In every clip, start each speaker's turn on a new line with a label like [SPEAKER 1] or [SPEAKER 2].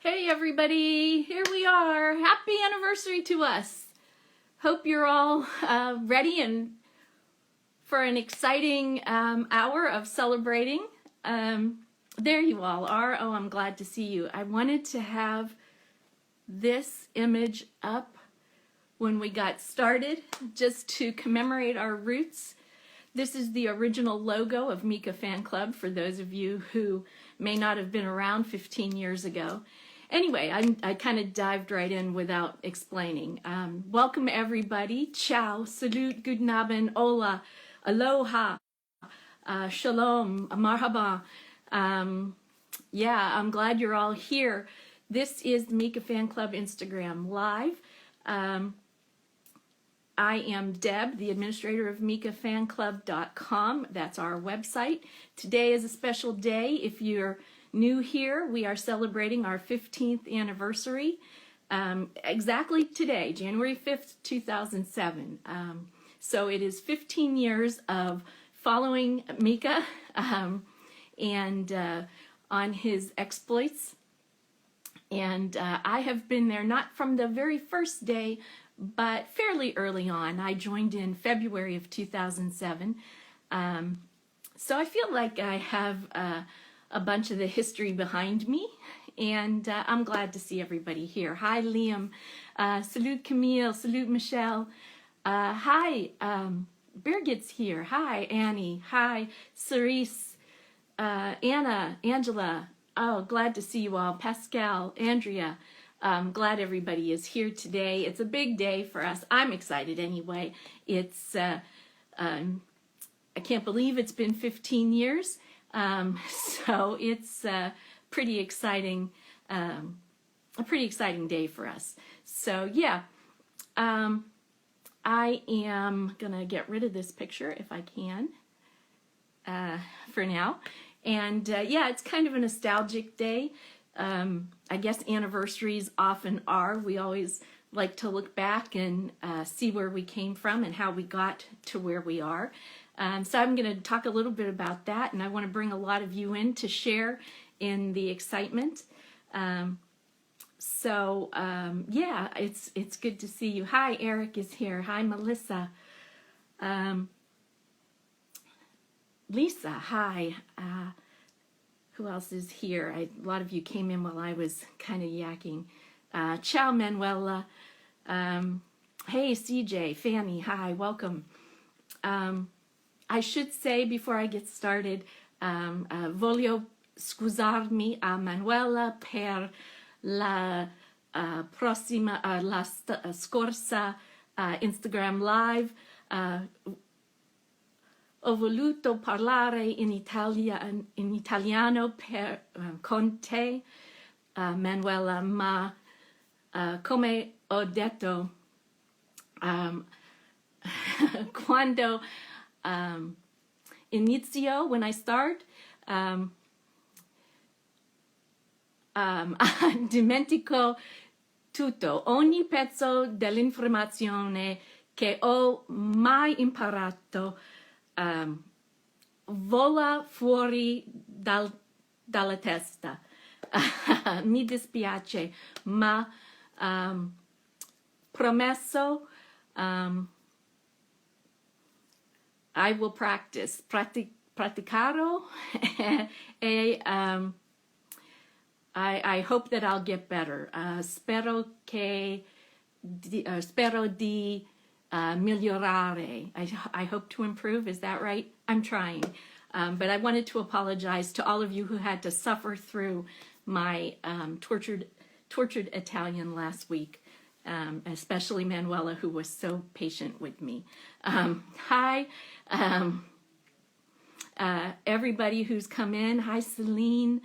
[SPEAKER 1] Hey everybody, here we are. Happy anniversary to us. Hope you're all ready and for an exciting hour of celebrating. There you all are. Oh, I'm glad to see you. I wanted to have this image up when we got started just to commemorate our roots. This is the original logo of Mika Fan Club for those of you who may not have been around 15 years ago. Anyway, I kind of dived right in without explaining. Welcome everybody. Ciao, salute, guten Abend, hola, aloha, shalom, marhaba. Yeah, I'm glad you're all here. This is the Mika Fan Club Instagram Live. I am Deb, the administrator of MikaFanClub.com. That's our website. Today is a special day. If you're new here, we are celebrating our 15th anniversary. Exactly today, January 5th, 2007. So it is 15 years of following Mika and on his exploits. And I have been there not from the very first day, but fairly early on. I joined in February of 2007. So I feel like I have a bunch of the history behind me, and I'm glad to see everybody here. Hi, Liam. Salute, Camille. Salute, Michelle. Hi, Birgit's here. Hi, Annie. Hi, Cerise. Anna, Angela. Oh, glad to see you all. Pascal, Andrea. I'm glad everybody is here today. It's a big day for us. I'm excited anyway. It's I can't believe it's been 15 years. So it's pretty exciting, a pretty exciting day for us. So yeah, I am gonna get rid of this picture if I can for now. And yeah, it's kind of a nostalgic day. I guess anniversaries often are. We always like to look back and see where we came from and how we got to where we are. So I'm going to talk a little bit about that, and I want to bring a lot of you in to share in the excitement. Yeah, it's good to see you. Hi, Eric is here. Hi, Melissa. Lisa, hi. Who else is here? A lot of you came in while I was kind of yakking. Ciao, Manuela. Hey, CJ, Fanny, hi, welcome. I should say before I get started, voglio scusarmi a Manuela per la prossima, la scorsa Instagram Live. Ho voluto parlare in italiano con te, Manuela, ma come ho detto, quando inizio, when I start, dimentico tutto, ogni pezzo dell'informazione che ho mai imparato vola fuori dalla testa. Mi dispiace, ma promesso, I will practice. Praticarò e I hope that I'll get better. Spero di migliorare. I hope to improve. Is that right? I'm trying. But I wanted to apologize to all of you who had to suffer through my tortured Italian last week, especially Manuela, who was so patient with me. Hi, everybody who's come in. Hi, Celine.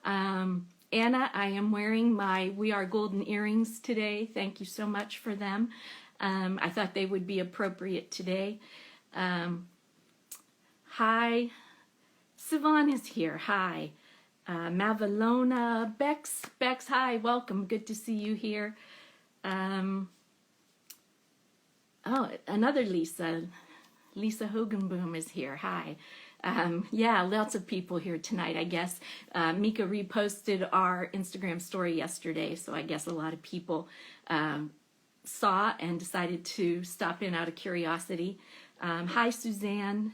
[SPEAKER 1] Anna, I am wearing my We Are Golden earrings today. Thank you so much for them. I thought they would be appropriate today. Hi, Sivan is here. Hi, Mavalona, Bex, hi, welcome. Good to see you here. Oh, another Lisa. Lisa Hogenboom is here. Hi. Yeah, lots of people here tonight, I guess. Mika reposted our Instagram story yesterday, so I guess a lot of people saw and decided to stop in out of curiosity. Hi, Suzanne.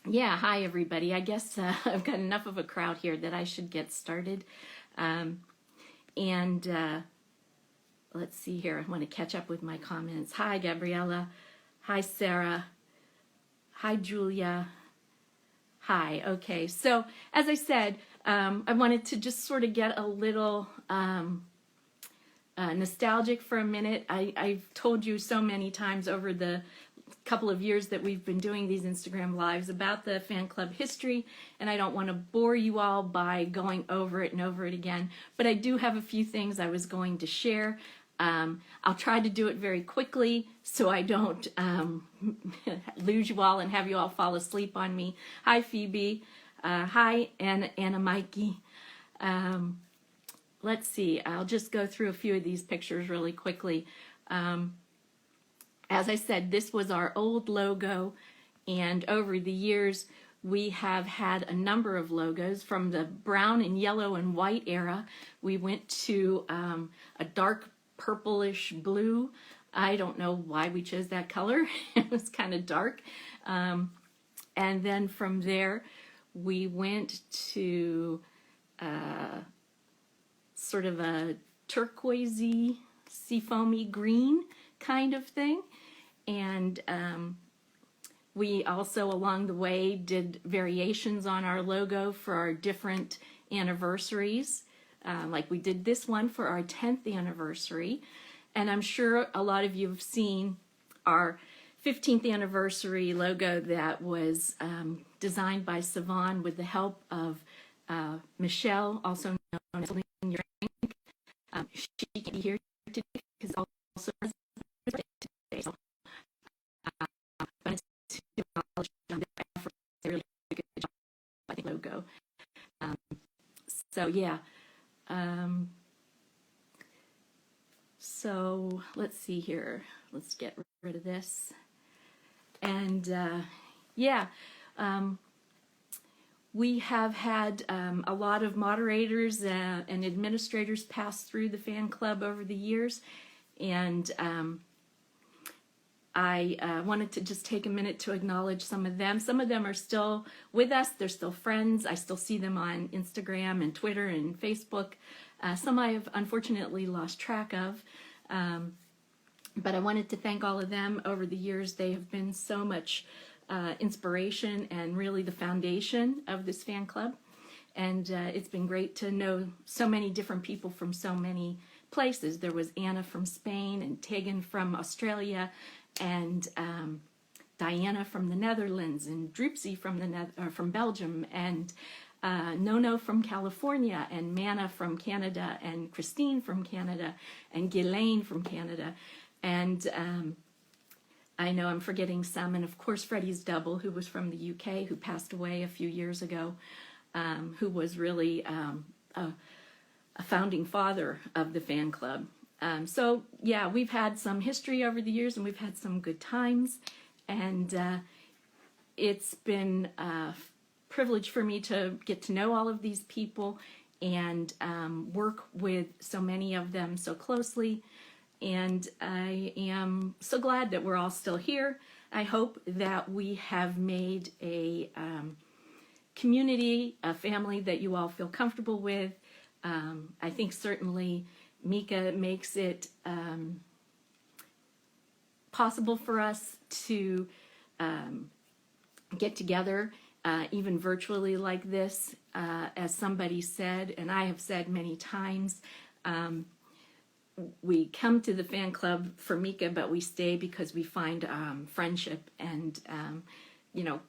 [SPEAKER 1] Yeah, hi, everybody. I guess I've got enough of a crowd here that I should get started. And let's see here. I want to catch up with my comments. Hi, Gabriella. Hi, Sarah. Hi, Julia. Hi. Okay. So, as I said, I wanted to just sort of get a little nostalgic for a minute. I've told you so many times over the couple of years that we've been doing these Instagram lives about the fan club history, and I don't want to bore you all by going over it and over it again, but I do have a few things I was going to share. I'll try to do it very quickly so I don't lose you all and have you all fall asleep on me. Hi, Phoebe. Hi, Anna Mikey. Let's see. I'll just go through a few of these pictures really quickly. As I said, this was our old logo, and over the years, we have had a number of logos. From the brown and yellow and white era, we went to a dark purplish blue. I don't know why we chose that color. It was kind of dark. And then from there, we went to sort of a turquoisey, seafoamy green kind of thing. And we also, along the way, did variations on our logo for our different anniversaries. Like we did this one for our 10th anniversary. And I'm sure a lot of you have seen our 15th anniversary logo that was designed by Savon with the help of Michelle, also known as Lynn Frank. She can't be here today because also today. So, but it's to acknowledge their efforts. They really did a good job by the logo. So yeah. So let's see here. Let's get rid of this. And yeah, we have had a lot of moderators and administrators pass through the fan club over the years. And I wanted to just take a minute to acknowledge some of them. Some of them are still with us. They're still friends. I still see them on Instagram and Twitter and Facebook. Some I have unfortunately lost track of. But I wanted to thank all of them over the years. They have been so much inspiration and really the foundation of this fan club. And it's been great to know so many different people from so many places. There was Anna from Spain and Tegan from Australia and Diana from the Netherlands and Droopsy from Belgium and Nono from California and Manna from Canada and Christine from Canada and Ghislaine from Canada. And I know I'm forgetting some, and of course Freddie's double, who was from the UK, who passed away a few years ago, who was really a founding father of the fan club. So yeah, we've had some history over the years, and we've had some good times, and it's been a privilege for me to get to know all of these people and work with so many of them so closely. And I am so glad that we're all still here. I hope that we have made a community, a family that you all feel comfortable with. I think certainly Mika makes it possible for us to get together, even virtually like this. As somebody said, and I have said many times, we come to the fan club for Mika, but we stay because we find friendship and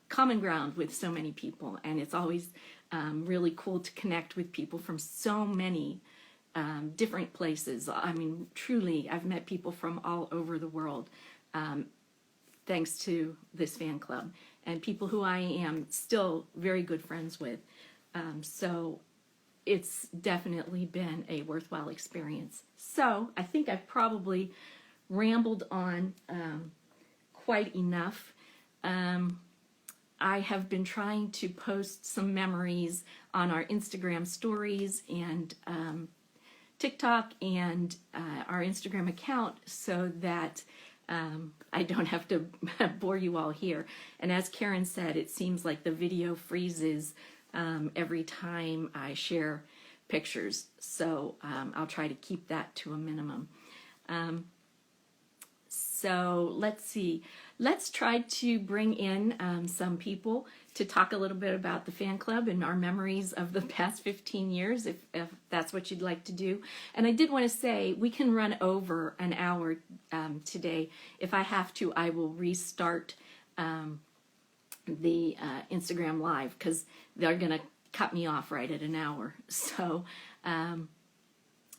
[SPEAKER 1] common ground with so many people. And it's always really cool to connect with people from so many different places. I mean, truly, I've met people from all over the world thanks to this fan club, and people who I am still very good friends with. So it's definitely been a worthwhile experience. So I think I've probably rambled on quite enough. I have been trying to post some memories on our Instagram stories and TikTok and our Instagram account so that I don't have to bore you all here. And as Karen said, it seems like the video freezes every time I share pictures. So I'll try to keep that to a minimum. So let's see. Let's try to bring in some people to talk a little bit about the fan club and our memories of the past 15 years, if that's what you'd like to do. And I did want to say we can run over an hour today. If I have to, I will restart the Instagram Live because they're going to cut me off right at an hour. So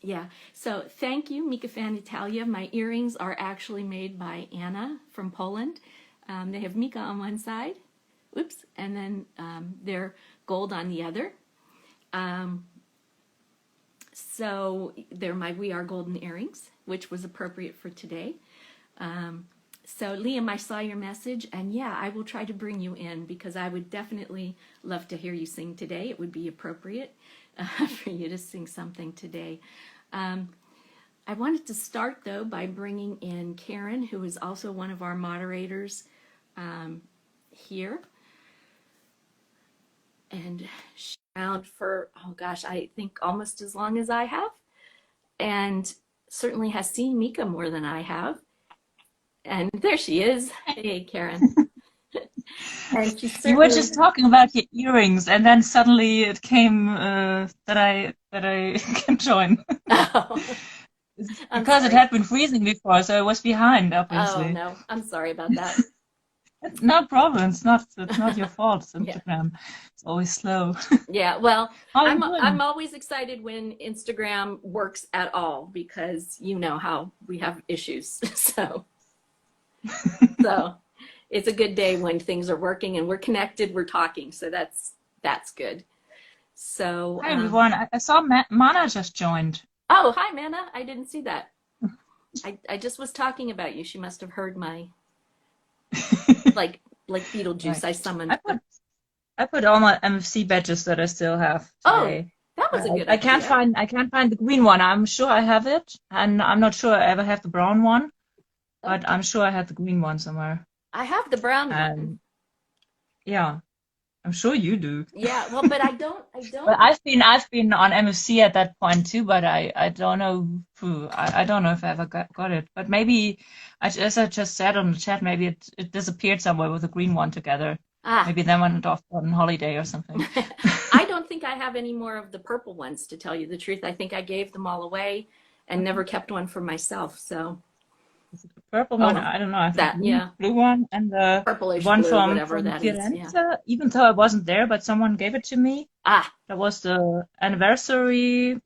[SPEAKER 1] yeah, so thank you, Mika Fan Italia. My earrings are actually made by Anna from Poland. They have Mika on one side, whoops, and then they're gold on the other. So they're my We Are Golden earrings, which was appropriate for today. So Liam, I saw your message, and yeah, I will try to bring you in because I would definitely love to hear you sing today. It would be appropriate for you to sing something today. I wanted to start, though, by bringing in Karen, who is also one of our moderators here. And she's around for, oh gosh, I think almost as long as I have. And certainly has seen Mika more than I have. And there she is. Hey, Karen. And she
[SPEAKER 2] You were just talking about your earrings, and then suddenly it came that I can join.
[SPEAKER 1] Oh,
[SPEAKER 2] Because it had been freezing before, so I was behind, obviously.
[SPEAKER 1] Oh no, I'm sorry about that.
[SPEAKER 2] It's no problem. It's not your fault. It's Instagram. Yeah. It's always slow.
[SPEAKER 1] Yeah, well,
[SPEAKER 2] I'm
[SPEAKER 1] always excited when Instagram works at all because you know how we have issues. So it's a good day when things are working and we're connected, we're talking. So that's good. So
[SPEAKER 2] hi everyone. I saw Mana just joined.
[SPEAKER 1] Oh, hi Mana. I didn't see that. I just was talking about you. She must have heard my like Beetlejuice. Right. I summoned.
[SPEAKER 2] I put all my MFC badges that I still have today.
[SPEAKER 1] Oh, that was a good
[SPEAKER 2] idea. I can't find the green one. I'm sure I have it, and I'm not sure I ever have the brown one, but I'm sure I have the green one somewhere.
[SPEAKER 1] I have the brown one.
[SPEAKER 2] Yeah, I'm sure you do.
[SPEAKER 1] Yeah, well, but I don't.
[SPEAKER 2] But I've been on MFC at that point too, but I don't know who. I don't know if I ever got it. But maybe, as I just said on the chat, maybe it disappeared somewhere with the green one together. Maybe then went off on holiday or something.
[SPEAKER 1] I don't think I have any more of the purple ones, to tell you the truth. I think I gave them all away and never kept one for myself. So
[SPEAKER 2] is it the purple one? I don't know. I think
[SPEAKER 1] that
[SPEAKER 2] blue one and the
[SPEAKER 1] purplish
[SPEAKER 2] one
[SPEAKER 1] blue,
[SPEAKER 2] from
[SPEAKER 1] whatever that
[SPEAKER 2] Firenze.
[SPEAKER 1] is. Yeah.
[SPEAKER 2] Even though I wasn't there, but someone gave it to me. That was the anniversary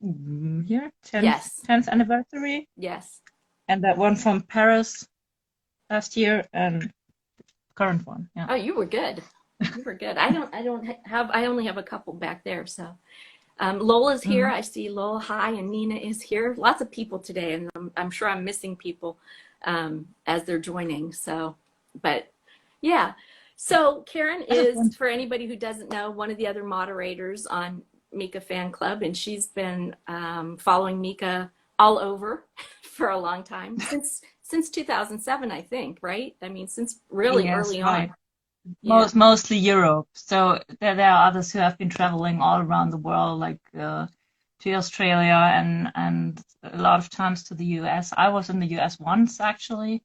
[SPEAKER 2] here, 10th anniversary.
[SPEAKER 1] Yes.
[SPEAKER 2] And that one from Paris last year and current one. Yeah.
[SPEAKER 1] Oh, you were good. You were good. I only have a couple back there. So Lola's here. I see Lola. Hi, and Nina is here. Lots of people today, and I'm sure I'm missing people as they're joining. So, but yeah. So Karen is, for anybody who doesn't know, one of the other moderators on Mika Fan Club, and she's been following Mika all over for a long time, since 2007, I think, right? I mean, since really early on.
[SPEAKER 2] Yeah. Mostly Europe. So there are others who have been traveling all around the world, like to Australia and a lot of times to the US. I was in the US once, actually.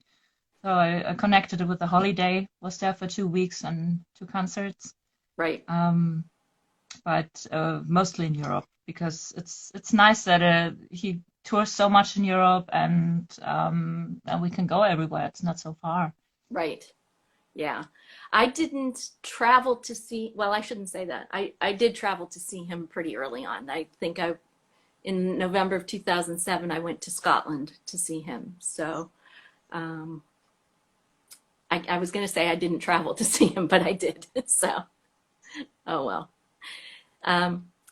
[SPEAKER 2] So I connected it with the holiday, was there for 2 weeks and 2 concerts.
[SPEAKER 1] Right.
[SPEAKER 2] But mostly in Europe, because it's nice that he tours so much in Europe and we can go everywhere. It's not so far.
[SPEAKER 1] Right. Yeah. I didn't travel to see, well, I shouldn't say that. I did travel to see him pretty early on. I think in November of 2007, I went to Scotland to see him. So I was going to say I didn't travel to see him, but I did. So, oh well.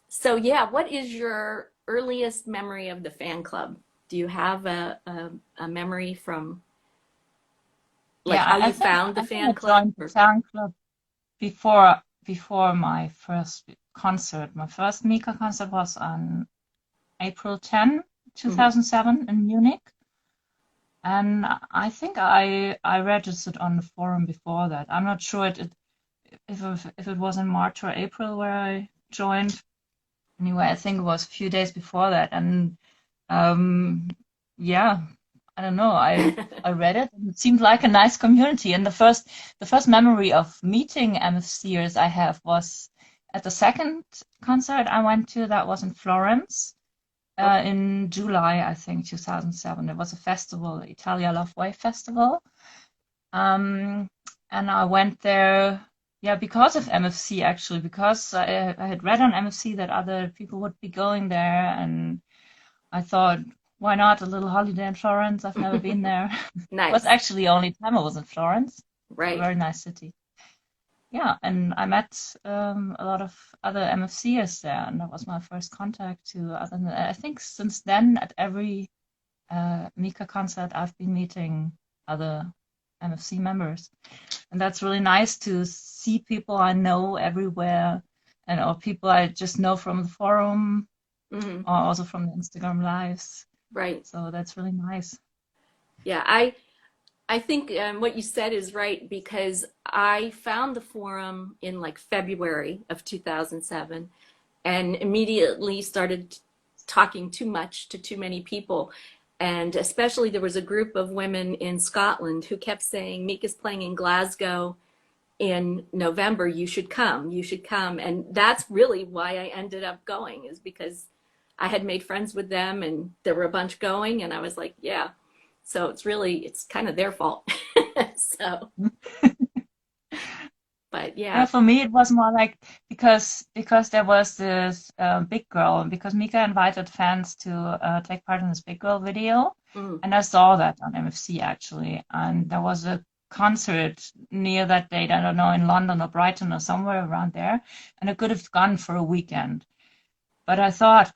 [SPEAKER 1] So yeah, what is your earliest memory of the fan club? Do you have a memory from how you found the fan club?
[SPEAKER 2] Fan club before my first concert. My first Mika concert was on April 10,
[SPEAKER 1] Mhm.
[SPEAKER 2] 2007 in Munich. And I think I registered on the forum before that. I'm not sure if it was in March or April where I joined. Anyway, I think it was a few days before that. And um, yeah, I don't know. I read it and it seemed like a nice community. And the first memory of meeting MFCers I have was at the second concert I went to. That was in Florence
[SPEAKER 1] Okay.
[SPEAKER 2] in July, I think, 2007. It was a festival, the Italia Love Wave Festival. Um, and I went there, yeah, because of MFC actually, because I had read on MFC that other people would be going there, and I thought, why not a little holiday in Florence? I've never been there. It was
[SPEAKER 1] Nice.
[SPEAKER 2] actually the only time I was in Florence. It's a
[SPEAKER 1] Right.
[SPEAKER 2] very nice city. Yeah, and I met a lot of other MFCers there, and that was my first contact to other. I think since then, at every Mika concert, I've been meeting other MFC members, and that's really nice to see people I know everywhere, and or people I just know from the forum
[SPEAKER 1] Hmm.
[SPEAKER 2] or also from the Instagram lives.
[SPEAKER 1] Right.
[SPEAKER 2] So that's really nice.
[SPEAKER 1] Yeah. I think what you said is right because I found the forum in like February of 2007 and immediately started talking too much to too many people. And especially there was a group of women in Scotland who kept saying, Mika's playing in Glasgow in November, you should come, you should come. And that's really why I ended up going, is because I had made friends with them and there were a bunch going, and I was like, yeah. So it's kind of their fault. So, but
[SPEAKER 2] Yeah,
[SPEAKER 1] yeah.
[SPEAKER 2] for me it was more like because there was this big girl, because Mika invited fans to take part in this big girl video,
[SPEAKER 1] Mm,
[SPEAKER 2] and I saw that on MFC actually, and there was a concert near that date, I don't know, in London or Brighton or somewhere around there, and I could have gone for a weekend. But I thought,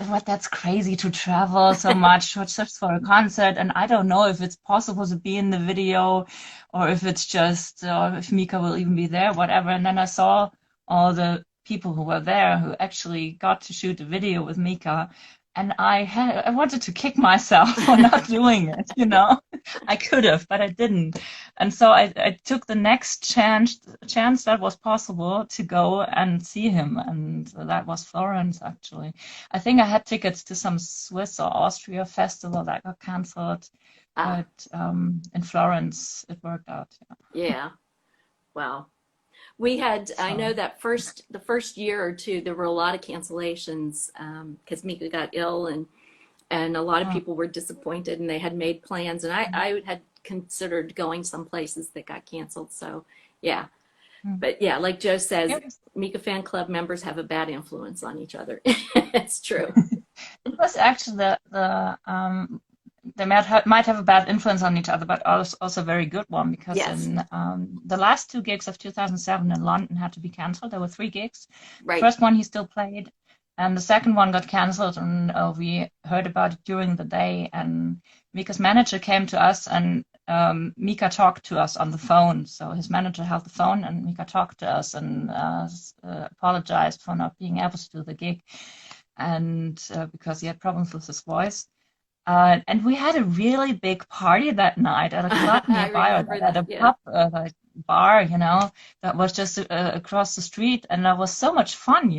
[SPEAKER 2] what, that's crazy to travel so much just for a concert. And I don't know if it's possible to be in the video or if it's just, if Mika will even be there, whatever. And then I saw all the people who were there who actually got to shoot a video with Mika. And I wanted to kick myself for not doing it, you know. I could have, but I didn't. And so I took the next chance that was possible to go and see him, and that was Florence actually. I think I had tickets to some Swiss or Austria festival that got cancelled,
[SPEAKER 1] ah,
[SPEAKER 2] but in Florence it worked out. Yeah.
[SPEAKER 1] yeah. Well, we had, I know
[SPEAKER 2] So
[SPEAKER 1] that the first year or two, there were a lot of cancellations because Mika got ill and a lot of
[SPEAKER 2] uh,
[SPEAKER 1] people were disappointed and they had made plans. And I had considered going some places that got canceled. So, yeah.
[SPEAKER 2] mm.
[SPEAKER 1] But yeah, like Joe says,
[SPEAKER 2] Yes.
[SPEAKER 1] Mika fan club members have a bad influence on each other. It's true.
[SPEAKER 2] It was actually they might have a bad influence on each other, but also a very good one because
[SPEAKER 1] Yes,
[SPEAKER 2] in the last two gigs of 2007 in London had to be cancelled. There were three gigs. The
[SPEAKER 1] right.
[SPEAKER 2] first one he still played, and the second one got cancelled, and we heard about it during the day. And Mika's manager came to us, and Mika talked to us on the phone. So his manager held the phone, and Mika talked to us and apologized for not being able to do the gig, and because he had problems with his voice. And we had a really big party that night at a club
[SPEAKER 1] I
[SPEAKER 2] nearby, or
[SPEAKER 1] remember
[SPEAKER 2] at
[SPEAKER 1] that.
[SPEAKER 2] a
[SPEAKER 1] Yeah.
[SPEAKER 2] pub, like bar, that was just across the street, and that was so much fun,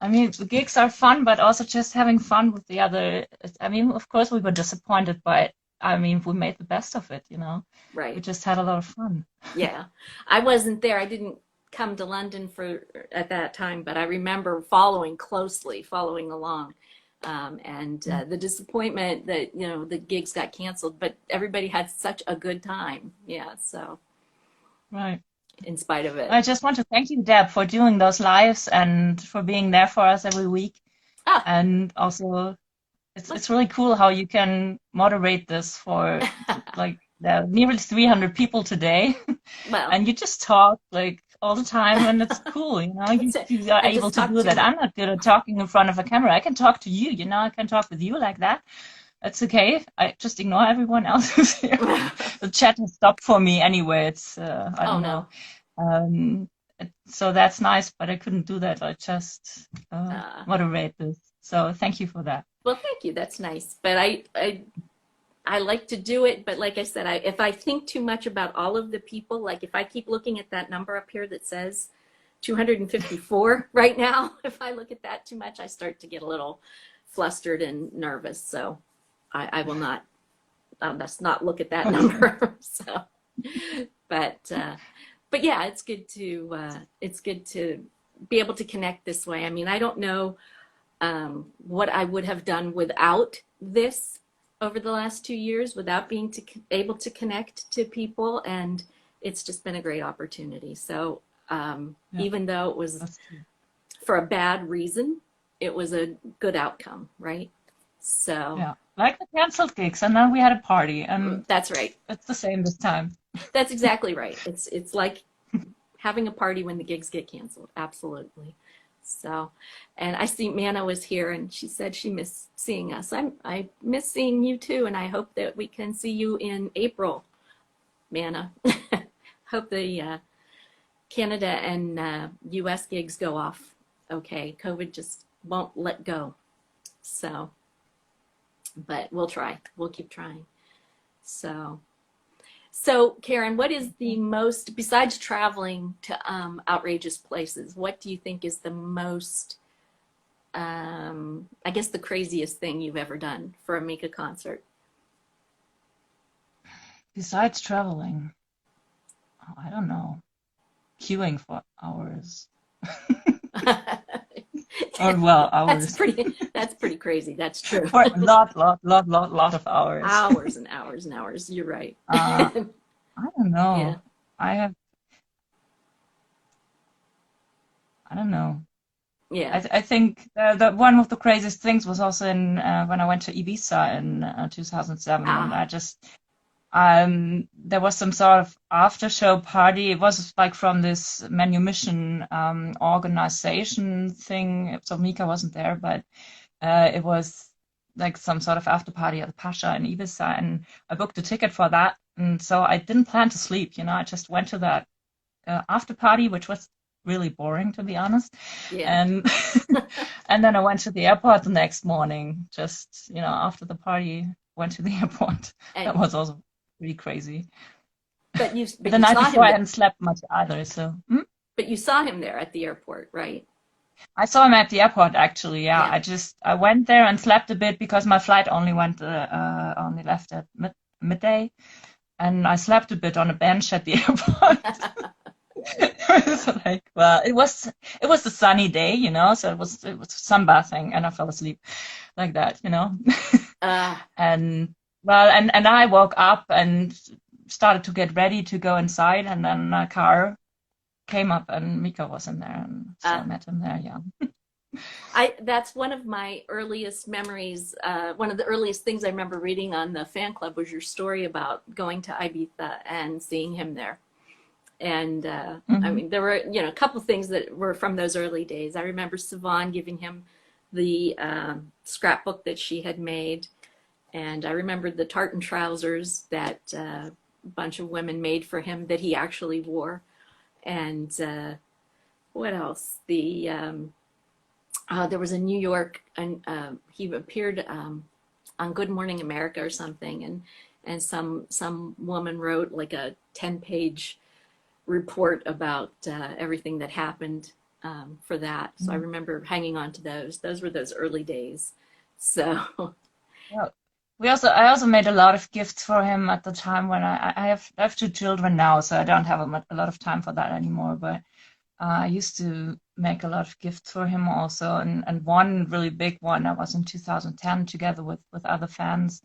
[SPEAKER 2] I mean, the gigs are fun, but also just having fun with the other. I mean, of course, we were disappointed, but I mean, we made the best of it. We
[SPEAKER 1] Right.
[SPEAKER 2] just had a lot of fun.
[SPEAKER 1] Yeah. I wasn't there. I didn't come to London for at that time, but I remember following closely, following along. And
[SPEAKER 2] Mm.
[SPEAKER 1] the disappointment that, the gigs got canceled, but everybody had such a good time. Yeah. So
[SPEAKER 2] Right.
[SPEAKER 1] in spite of it.
[SPEAKER 2] I just want to thank you, Deb, for doing those lives and for being there for us every week.
[SPEAKER 1] Ah,
[SPEAKER 2] And also,
[SPEAKER 1] look.
[SPEAKER 2] it's really cool how you can moderate this for like there are nearly 300 people today,
[SPEAKER 1] Well,
[SPEAKER 2] and you just talk like all the time, and it's cool. You,
[SPEAKER 1] that's it.
[SPEAKER 2] you are
[SPEAKER 1] I
[SPEAKER 2] able
[SPEAKER 1] just
[SPEAKER 2] to
[SPEAKER 1] talked
[SPEAKER 2] do
[SPEAKER 1] too
[SPEAKER 2] that.
[SPEAKER 1] much.
[SPEAKER 2] I'm not good at talking in front of a camera. I can talk to you. I can talk with you like that. It's okay. I just ignore everyone else who's here. The chat has stopped for me anyway. It's I
[SPEAKER 1] Oh
[SPEAKER 2] don't
[SPEAKER 1] no.
[SPEAKER 2] know. Um, So that's nice, but I couldn't do that. I just
[SPEAKER 1] Uh,
[SPEAKER 2] moderate this. So thank you for that.
[SPEAKER 1] well, thank you. That's nice. But I like to do it. But like I said, if I think too much about all of the people, like if I keep looking at that number up here that says 254 right now, if I look at that too much, I start to get a little flustered and nervous. So I will not, let's not look at that
[SPEAKER 2] Okay.
[SPEAKER 1] number. So, but yeah, it's good to be able to connect this way. I mean, I don't know what I would have done without this over the last 2 years, without being able to connect to people, and it's just been a great opportunity. So
[SPEAKER 2] Yeah,
[SPEAKER 1] even though it was
[SPEAKER 2] that's true.
[SPEAKER 1] for a bad reason, it was a good outcome, right? So
[SPEAKER 2] Yeah, like the canceled gigs, and then we had a party, and
[SPEAKER 1] that's right.
[SPEAKER 2] it's the same this time.
[SPEAKER 1] That's exactly right. It's like having a party when the gigs get canceled. Absolutely. So, and I see Manna was here and she said she missed seeing us. I miss seeing you too, and I hope that we can see you in April, Manna. Hope the Canada and US gigs go off okay. COVID just won't let go. So, but we'll try. We'll keep trying. So, Karen, what is the most, besides traveling to outrageous places, what do you think is the most, I guess, the craziest thing you've ever done for a Mika concert?
[SPEAKER 2] Besides traveling, oh, I don't know, queuing for hours. Or well,
[SPEAKER 1] That's
[SPEAKER 2] hours.
[SPEAKER 1] pretty crazy. That's true.
[SPEAKER 2] For a lot of hours.
[SPEAKER 1] Hours and hours and hours. You're right.
[SPEAKER 2] Uh, I don't
[SPEAKER 1] Yeah.
[SPEAKER 2] know. I have, I don't know.
[SPEAKER 1] Yeah.
[SPEAKER 2] I think the one of the craziest things was also in when I went to Ibiza in 2007, and
[SPEAKER 1] Ah.
[SPEAKER 2] I just there was some sort of after show party. It was like from this Manumission organization thing. So Mika wasn't there, but it was like some sort of after party at the Pasha in Ibiza, and I booked a ticket for that. And so I didn't plan to sleep, I just went to that after party, which was really boring to be honest.
[SPEAKER 1] Yeah.
[SPEAKER 2] And and then I went to the airport the next morning, just after the party, went to the airport. That
[SPEAKER 1] And
[SPEAKER 2] was also pretty crazy.
[SPEAKER 1] but
[SPEAKER 2] The
[SPEAKER 1] you
[SPEAKER 2] night
[SPEAKER 1] saw
[SPEAKER 2] before
[SPEAKER 1] him
[SPEAKER 2] I
[SPEAKER 1] there.
[SPEAKER 2] hadn't slept much either, so
[SPEAKER 1] But you saw him there at the airport, right?
[SPEAKER 2] I saw him at the airport actually. Yeah,
[SPEAKER 1] Yeah.
[SPEAKER 2] I went there and slept a bit because my flight only left at midday, and I slept a bit on a bench at the airport. It was like, well, it was a sunny day, so it was sunbathing, and I fell asleep like that.
[SPEAKER 1] uh,
[SPEAKER 2] And well, and I woke up and started to get ready to go inside, and then a car came up, and Mika was in there, and so
[SPEAKER 1] uh,
[SPEAKER 2] I met him there. Yeah.
[SPEAKER 1] that's one of my earliest memories. One of the earliest things I remember reading on the fan club was your story about going to Ibiza and seeing him there. And I
[SPEAKER 2] Hmm.
[SPEAKER 1] mean, there were, a couple things that were from those early days. I remember Siobhan giving him the scrapbook that she had made. And I remembered the tartan trousers that a bunch of women made for him that he actually wore. And what else? There was a New York, and he appeared on Good Morning America or something, and some woman wrote like a 10-page report about everything that happened for that. So I remember hanging on to those. Those were those early days. So
[SPEAKER 2] Yeah. I also made a lot of gifts for him at the time when I have two children now, so I don't have a lot of time for that anymore. But I used to make a lot of gifts for him also, and one really big one that was in 2010 together with other fans.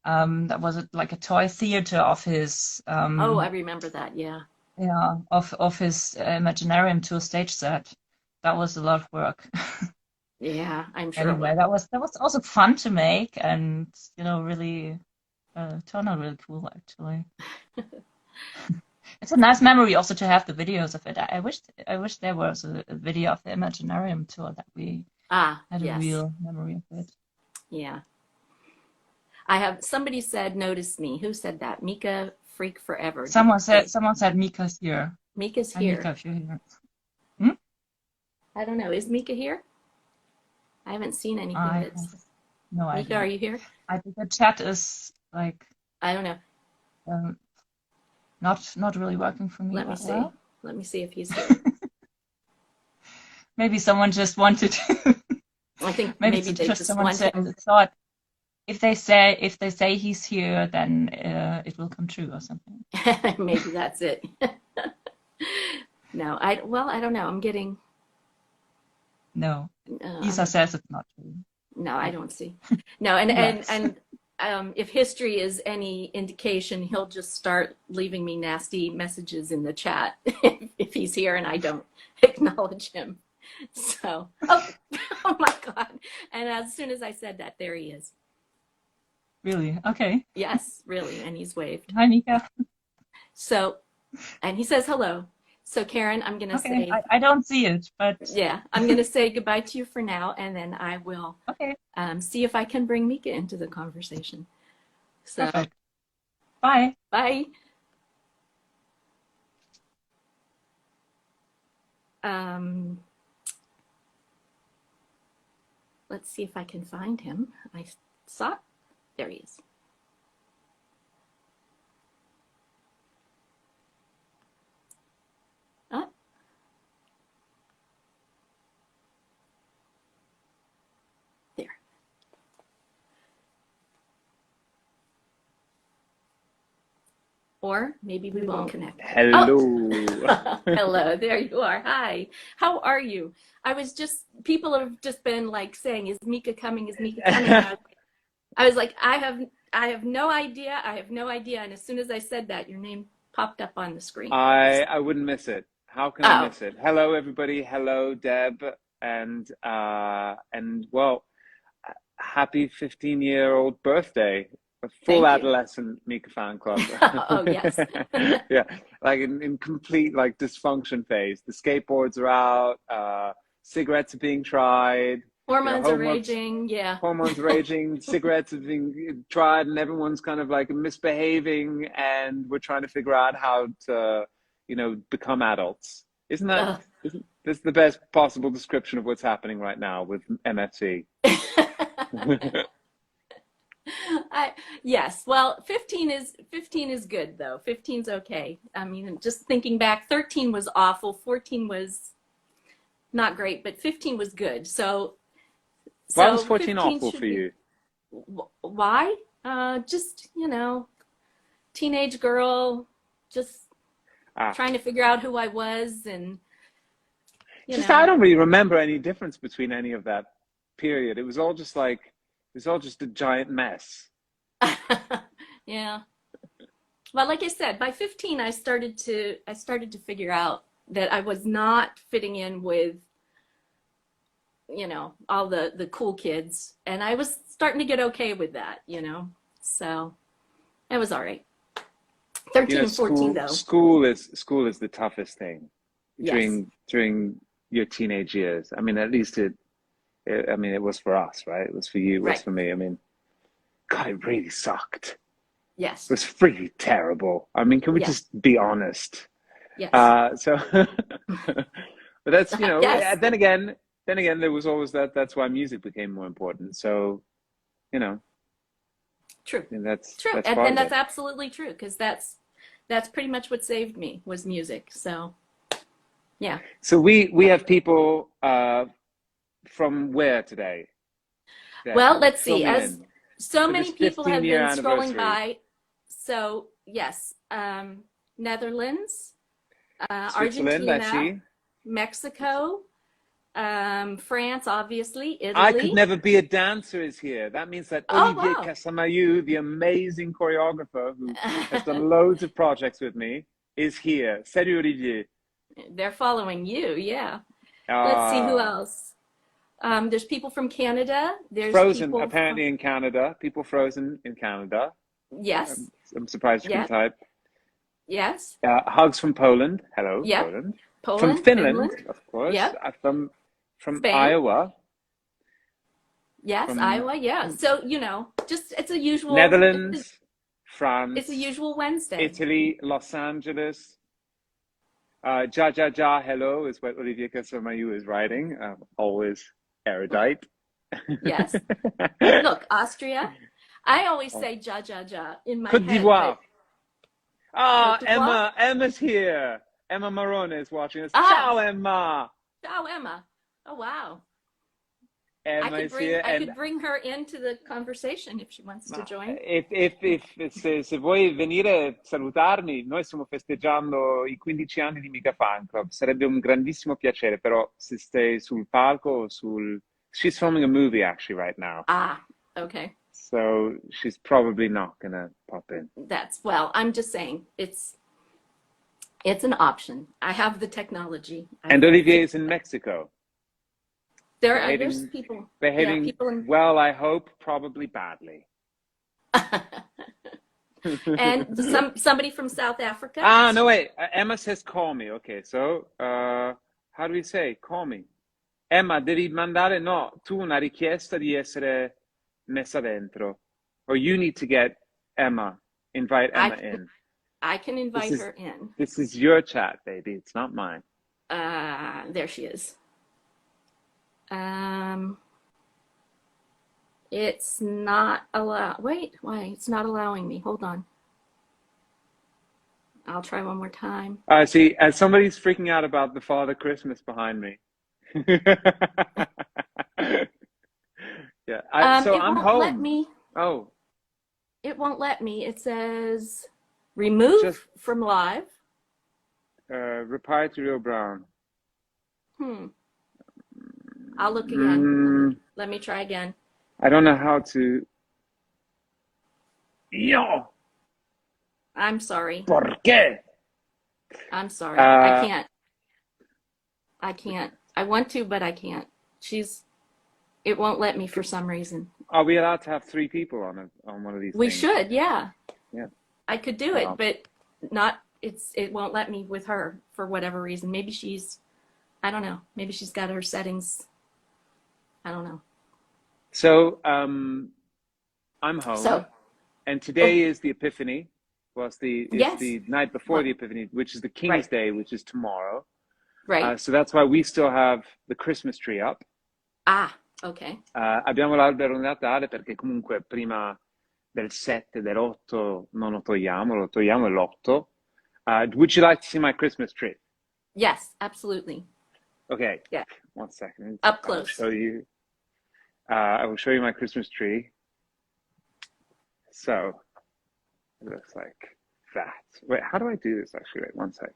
[SPEAKER 2] That was like a toy theater of his
[SPEAKER 1] oh, I remember that. Yeah.
[SPEAKER 2] yeah of his Imaginarium tour stage set. That was a lot of work.
[SPEAKER 1] Yeah, I'm sure it was.
[SPEAKER 2] Anyway, that was also fun to make, and really turned out really cool actually. It's a nice memory also to have the videos of it. I wish there was a video of the Imaginarium tour that we
[SPEAKER 1] Ah,
[SPEAKER 2] had a
[SPEAKER 1] yes.
[SPEAKER 2] real memory of it.
[SPEAKER 1] Yeah. Somebody said, notice me. Who said that? Mika Freak Forever. Did you
[SPEAKER 2] Someone
[SPEAKER 1] say
[SPEAKER 2] said Mika's here.
[SPEAKER 1] Mika's
[SPEAKER 2] Hi Mika,
[SPEAKER 1] here?
[SPEAKER 2] if you're here.
[SPEAKER 1] I don't know. Is Mika here? I haven't seen anything
[SPEAKER 2] I
[SPEAKER 1] that's.
[SPEAKER 2] have no
[SPEAKER 1] Mika, are
[SPEAKER 2] idea.
[SPEAKER 1] you here?
[SPEAKER 2] I think the chat is like
[SPEAKER 1] I don't know.
[SPEAKER 2] um, not really working for me
[SPEAKER 1] Let me
[SPEAKER 2] that
[SPEAKER 1] see.
[SPEAKER 2] well.
[SPEAKER 1] Let me see if he's here.
[SPEAKER 2] Maybe someone just wanted to.
[SPEAKER 1] I think
[SPEAKER 2] Maybe
[SPEAKER 1] maybe
[SPEAKER 2] it's
[SPEAKER 1] they
[SPEAKER 2] just
[SPEAKER 1] just
[SPEAKER 2] someone
[SPEAKER 1] wanted.
[SPEAKER 2] thought if they say he's here, then it will come true or something.
[SPEAKER 1] Maybe that's it. No, I don't know. I'm getting.
[SPEAKER 2] No,
[SPEAKER 1] I'm
[SPEAKER 2] Isa says it's not true.
[SPEAKER 1] No, I
[SPEAKER 2] But
[SPEAKER 1] don't see. No, and and
[SPEAKER 2] relax.
[SPEAKER 1] and if history is any indication, he'll just start leaving me nasty messages in the chat if he's here and I don't acknowledge him. So, oh, oh my God! And as soon as I said that, there he is.
[SPEAKER 2] Really? Okay.
[SPEAKER 1] Yes, really, and he's waved.
[SPEAKER 2] Hi, Mika.
[SPEAKER 1] So, and he says hello. So, Karen, I'm gonna
[SPEAKER 2] Okay,
[SPEAKER 1] say,
[SPEAKER 2] I don't see it, but
[SPEAKER 1] yeah, I'm gonna say goodbye to you for now, and then I will
[SPEAKER 2] okay,
[SPEAKER 1] see if I can bring Mika into the conversation. So,
[SPEAKER 2] perfect. Bye.
[SPEAKER 1] bye. Um, let's see if I can find him. I saw, there he is. Ah, there. Or maybe we won't connect.
[SPEAKER 3] Hello.
[SPEAKER 1] Oh, hello. There you are. Hi. How are you? People have just been like saying, "Is Mika coming? Is Mika coming?" And I was like, I have no idea. I have no idea. And as soon as I said that, your name popped up on the screen.
[SPEAKER 3] I wouldn't miss it. How can I
[SPEAKER 1] Oh,
[SPEAKER 3] miss it? Hello, everybody. Hello, Deb, and well, happy 15-year-old birthday. A full
[SPEAKER 1] thank you.
[SPEAKER 3] adolescent Mika fan club.
[SPEAKER 1] Oh, yes.
[SPEAKER 3] Yeah, like in complete like dysfunction phase. The skateboards are out. Cigarettes are being tried.
[SPEAKER 1] Hormones are
[SPEAKER 3] Homework's
[SPEAKER 1] raging. Yeah.
[SPEAKER 3] hormones raging, cigarettes are being tried, and everyone's kind of like misbehaving, and we're trying to figure out how to, become adults. Isn't this the best possible description of what's happening right now with MFC?
[SPEAKER 1] I, yes. Well, 15 is good though. 15's okay. I mean, just thinking back, 13 was awful. 14 was not great, but 15 was good. So
[SPEAKER 3] Why was
[SPEAKER 1] so
[SPEAKER 3] 14
[SPEAKER 1] 15
[SPEAKER 3] awful for
[SPEAKER 1] should be.
[SPEAKER 3] you?
[SPEAKER 1] Why? Just, teenage girl, just
[SPEAKER 3] Ah,
[SPEAKER 1] trying to figure out who I was and, you
[SPEAKER 3] just I
[SPEAKER 1] know.
[SPEAKER 3] don't really remember any difference between any of that period. It was all just like it was all just a giant mess.
[SPEAKER 1] Yeah. Well, like I said, by 15 I started to figure out that I was not fitting in with, all the cool kids, and I was starting to get okay with that. So, it was all right. 13 and 14
[SPEAKER 3] School
[SPEAKER 1] though.
[SPEAKER 3] school is the toughest thing
[SPEAKER 1] Yes.
[SPEAKER 3] during your teenage years. I mean, at least it was for us, right? It was for you, it was
[SPEAKER 1] Right.
[SPEAKER 3] for me. I mean, God, it really sucked. It
[SPEAKER 1] Yes.
[SPEAKER 3] was really terrible. I mean, can we
[SPEAKER 1] Yes.
[SPEAKER 3] just be honest?
[SPEAKER 1] Yes.
[SPEAKER 3] So, but that's,
[SPEAKER 1] Yes.
[SPEAKER 3] then again, there was always that's why music became more important. So, you know,
[SPEAKER 1] True.
[SPEAKER 3] and that's
[SPEAKER 1] True.
[SPEAKER 3] that's part
[SPEAKER 1] And
[SPEAKER 3] of
[SPEAKER 1] that's
[SPEAKER 3] it.
[SPEAKER 1] absolutely true because that's pretty much what saved me was music. So, yeah.
[SPEAKER 3] So we have people from where today? Deb,
[SPEAKER 1] Well, let's
[SPEAKER 3] fill
[SPEAKER 1] see.
[SPEAKER 3] me
[SPEAKER 1] As
[SPEAKER 3] in
[SPEAKER 1] so
[SPEAKER 3] for
[SPEAKER 1] many
[SPEAKER 3] this
[SPEAKER 1] people have
[SPEAKER 3] 15-year
[SPEAKER 1] been scrolling
[SPEAKER 3] anniversary.
[SPEAKER 1] by. So, yes, Netherlands,
[SPEAKER 3] Switzerland, I
[SPEAKER 1] Argentina,
[SPEAKER 3] see.
[SPEAKER 1] Mexico, France, obviously,
[SPEAKER 3] I Could
[SPEAKER 1] Italy.
[SPEAKER 3] Never Be a Dancer is here. That means that
[SPEAKER 1] Oh,
[SPEAKER 3] Olivier
[SPEAKER 1] wow.
[SPEAKER 3] Casamayu, the amazing choreographer who has done loads of projects with me, is here. Salut Olivier.
[SPEAKER 1] They're following you. Yeah. Let's see who
[SPEAKER 3] Ah,
[SPEAKER 1] else. There's people from Canada. There's
[SPEAKER 3] Frozen,
[SPEAKER 1] people from,
[SPEAKER 3] apparently in Canada. People frozen in Canada.
[SPEAKER 1] yes,
[SPEAKER 3] I'm surprised you can
[SPEAKER 1] yeah,
[SPEAKER 3] type.
[SPEAKER 1] yes,
[SPEAKER 3] Hugs from Poland. Hello,
[SPEAKER 1] yep.
[SPEAKER 3] Poland. From
[SPEAKER 1] Poland,
[SPEAKER 3] Finland,
[SPEAKER 1] Finland,
[SPEAKER 3] of course.
[SPEAKER 1] yep.
[SPEAKER 3] From
[SPEAKER 1] Spain,
[SPEAKER 3] Iowa.
[SPEAKER 1] yes,
[SPEAKER 3] From
[SPEAKER 1] Iowa, yeah. So, just it's a
[SPEAKER 3] Netherlands,
[SPEAKER 1] usual
[SPEAKER 3] France,
[SPEAKER 1] Wednesday.
[SPEAKER 3] Italy, Los Angeles, Ja, ja, ja, hello is what Olivier Casamayu is writing. Always erudite.
[SPEAKER 1] Yes. Look, Austria. I always say ja ja ja in my
[SPEAKER 3] Côte
[SPEAKER 1] head, but
[SPEAKER 3] d'Ivoire. Ah,
[SPEAKER 1] Cote d'Ivoire.
[SPEAKER 3] Emma's here. Emma Marone is watching us.
[SPEAKER 1] Ah,
[SPEAKER 3] Ciao, Emma.
[SPEAKER 1] ciao, Emma. Oh wow.
[SPEAKER 3] Emma is here,
[SPEAKER 1] I
[SPEAKER 3] and
[SPEAKER 1] could bring her into the conversation if she wants to join.
[SPEAKER 3] se vuoi venire a salutarmi, noi stiamo festeggiando i 15 anni di Mika Fan Club. Sarebbe un grandissimo piacere, però se stai sul palco o sul... She's filming a movie actually right now,
[SPEAKER 1] Ah, okay.
[SPEAKER 3] so she's probably not gonna pop in.
[SPEAKER 1] That's well, I'm just saying it's an option. I have the technology.
[SPEAKER 3] And Olivier is in Mexico,
[SPEAKER 1] There's people. Yeah,
[SPEAKER 3] behaving
[SPEAKER 1] people in
[SPEAKER 3] well, I hope, probably badly.
[SPEAKER 1] and somebody from South Africa.
[SPEAKER 3] Ah, no, wait. Emma says call me. Okay, so how do we say call me? Emma, devi mandare, no, tu una richiesta di essere messa dentro. Or you need to get Emma, invite Emma in.
[SPEAKER 1] I can invite her in.
[SPEAKER 3] This is your chat, baby. It's not mine.
[SPEAKER 1] There she is. It's not wait, why? It's not allowing me. Hold on. I'll try one more time.
[SPEAKER 3] See, somebody's freaking out about the Father Christmas behind me. Yeah, so I'm home.
[SPEAKER 1] Let me.
[SPEAKER 3] Oh.
[SPEAKER 1] It won't let me. It says remove from live.
[SPEAKER 3] Reply to Rio Brown.
[SPEAKER 1] I'll look again. Let me try again.
[SPEAKER 3] I don't know how to. Yo.
[SPEAKER 1] I'm sorry.
[SPEAKER 3] ¿Por qué?
[SPEAKER 1] I'm sorry. I can't. I want to, but I can't. It won't let me for some reason.
[SPEAKER 3] Are we allowed to have 3 people on one of these
[SPEAKER 1] We
[SPEAKER 3] things?
[SPEAKER 1] should, yeah.
[SPEAKER 3] Yeah.
[SPEAKER 1] I could do it, but not. It won't let me with her for whatever reason. Maybe I don't know. Maybe she's got her settings. I don't know.
[SPEAKER 3] So I'm home, and today is the Epiphany. Well, it's the night before the Epiphany, which is the King's Day, which is tomorrow.
[SPEAKER 1] Right.
[SPEAKER 3] So that's why we still have the Christmas tree up.
[SPEAKER 1] Ah, okay.
[SPEAKER 3] Abbiamo l'albero di Natale perché comunque prima del 7, dell'8 non lo togliamo l'8. Would you like to see my Christmas tree?
[SPEAKER 1] Yes, absolutely.
[SPEAKER 3] Okay.
[SPEAKER 1] Yeah.
[SPEAKER 3] 1 second.
[SPEAKER 1] Up close.
[SPEAKER 3] I will show you my Christmas tree. So it looks like that. Wait, how do I do this actually? Wait, 1 sec.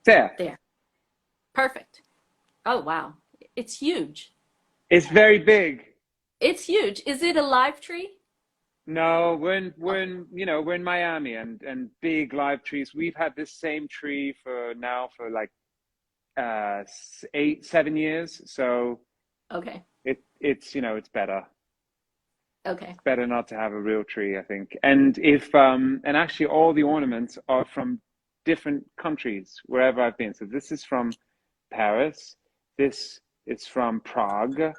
[SPEAKER 3] There.
[SPEAKER 1] Perfect. Oh, wow. It's huge.
[SPEAKER 3] It's very big.
[SPEAKER 1] It's huge. Is it a live tree?
[SPEAKER 3] No, we're in Miami and big live trees. We've had this same tree for like 7 years. So
[SPEAKER 1] okay.
[SPEAKER 3] It's it's better.
[SPEAKER 1] Okay.
[SPEAKER 3] It's better not to have a real tree, I think. And and actually all the ornaments are from different countries wherever I've been. So this is from Paris. This is from Prague.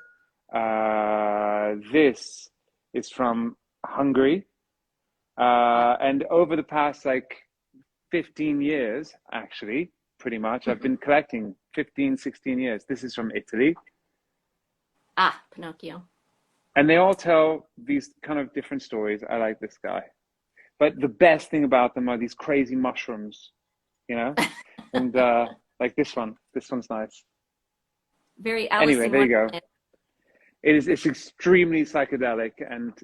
[SPEAKER 3] This is from Hungary. And over the past 15 years, actually, pretty much, I've been collecting 15, 16 years. This is from Italy.
[SPEAKER 1] Ah, Pinocchio.
[SPEAKER 3] And they all tell these kind of different stories. I like this guy. But the best thing about them are these crazy mushrooms, and like this one. This one's nice.
[SPEAKER 1] Very Alice
[SPEAKER 3] Anyway,
[SPEAKER 1] in
[SPEAKER 3] there you
[SPEAKER 1] Wonderland.
[SPEAKER 3] go. It's extremely psychedelic, and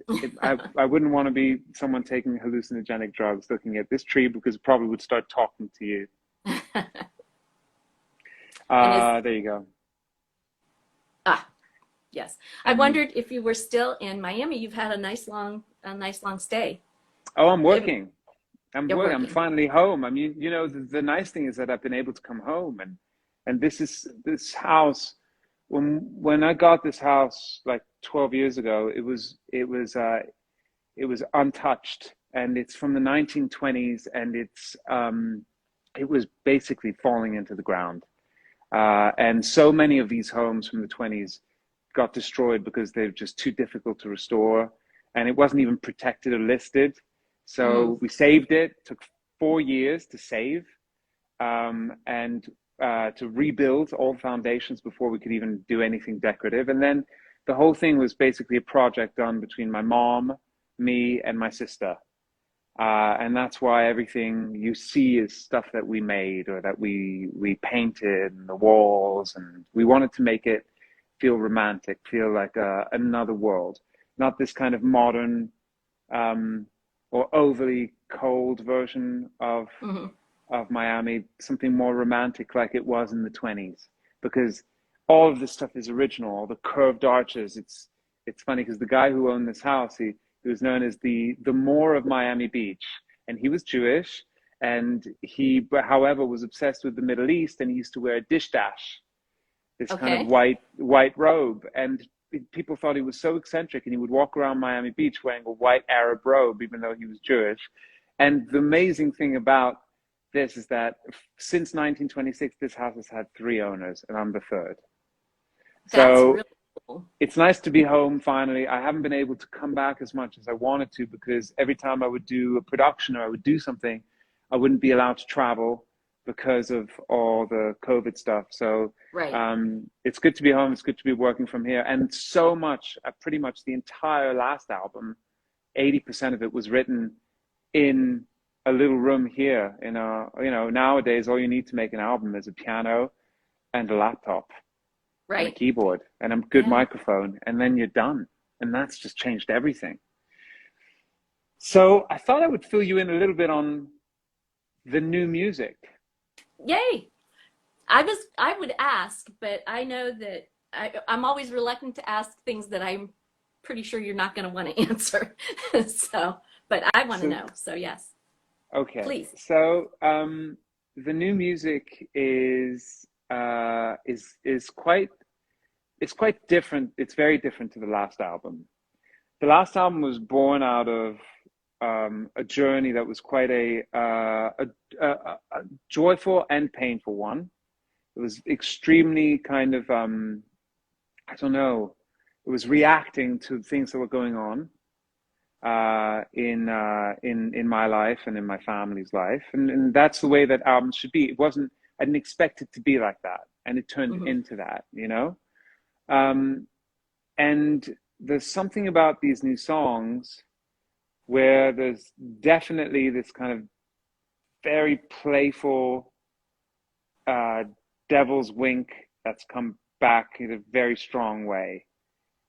[SPEAKER 3] I wouldn't want to be someone taking hallucinogenic drugs looking at this tree because it probably would start talking to you. There you go.
[SPEAKER 1] Yes. I wondered if you were still in Miami. You've had a nice long stay.
[SPEAKER 3] Oh, I'm working. I'm
[SPEAKER 1] You're
[SPEAKER 3] working. I'm
[SPEAKER 1] working.
[SPEAKER 3] finally home. I mean, the nice thing is that I've been able to come home, and this house. When I got this house 12 years ago, it was untouched, and it's from the 1920s, and it was basically falling into the ground. And so many of these homes from the 20s got destroyed because they're just too difficult to restore, and it wasn't even protected or listed.
[SPEAKER 1] Mm.
[SPEAKER 3] So we saved it. Took 4 years to save, and to rebuild all the foundations before we could even do anything decorative. And then the whole thing was basically a project done between my mom, me, and my sister. And that's why everything you see is stuff that we made or that we painted in the walls, and we wanted to make it feel romantic, feel like another world, not this kind of modern or overly cold version
[SPEAKER 1] Mm-hmm.
[SPEAKER 3] of Miami, something more romantic like it was in the 20s. Because all of this stuff is original, all the curved arches. It's funny because the guy who owned this house, he was known as the Moor of Miami Beach, and he was Jewish, and he, however, was obsessed with the Middle East, and he used to wear a dish dash, this kind of
[SPEAKER 1] Okay.
[SPEAKER 3] white robe, and people thought he was so eccentric, and he would walk around Miami Beach wearing a white Arab robe, even though he was Jewish. And the amazing thing about this is that since 1926, this house has had 3 owners, and I'm the third.
[SPEAKER 1] That's
[SPEAKER 3] So
[SPEAKER 1] really cool.
[SPEAKER 3] it's nice to be home finally. I haven't been able to come back as much as I wanted to because every time I would do a production or I would do something, I wouldn't be allowed to travel because of all the COVID stuff. So
[SPEAKER 1] Right.
[SPEAKER 3] it's good to be home. It's good to be working from here. And so much, pretty much the entire last album, 80% of it was written in a little room here. Nowadays, all you need to make an album is a piano and a laptop and a
[SPEAKER 1] Right.
[SPEAKER 3] keyboard and a good
[SPEAKER 1] Yeah.
[SPEAKER 3] microphone, and then you're done. And that's just changed everything. So I thought I would fill you in a little bit on the new music.
[SPEAKER 1] Yay. I would ask, but I know that I'm always reluctant to ask things that I'm pretty sure you're not going to want to answer. So, but I want to
[SPEAKER 3] So,
[SPEAKER 1] know. So yes,
[SPEAKER 3] okay.
[SPEAKER 1] please.
[SPEAKER 3] So the new music is quite, it's quite different. It's very different to the last album. The last album was born out of a journey that was quite a joyful and painful one. It was extremely kind of, I don't know, it was reacting to things that were going on in my life and in my family's life. And that's the way that albums should be. It wasn't, I didn't expect it to be like that. And it turned
[SPEAKER 1] Mm-hmm.
[SPEAKER 3] into that, and there's something about these new songs where there's definitely this kind of very playful devil's wink that's come back in a very strong way.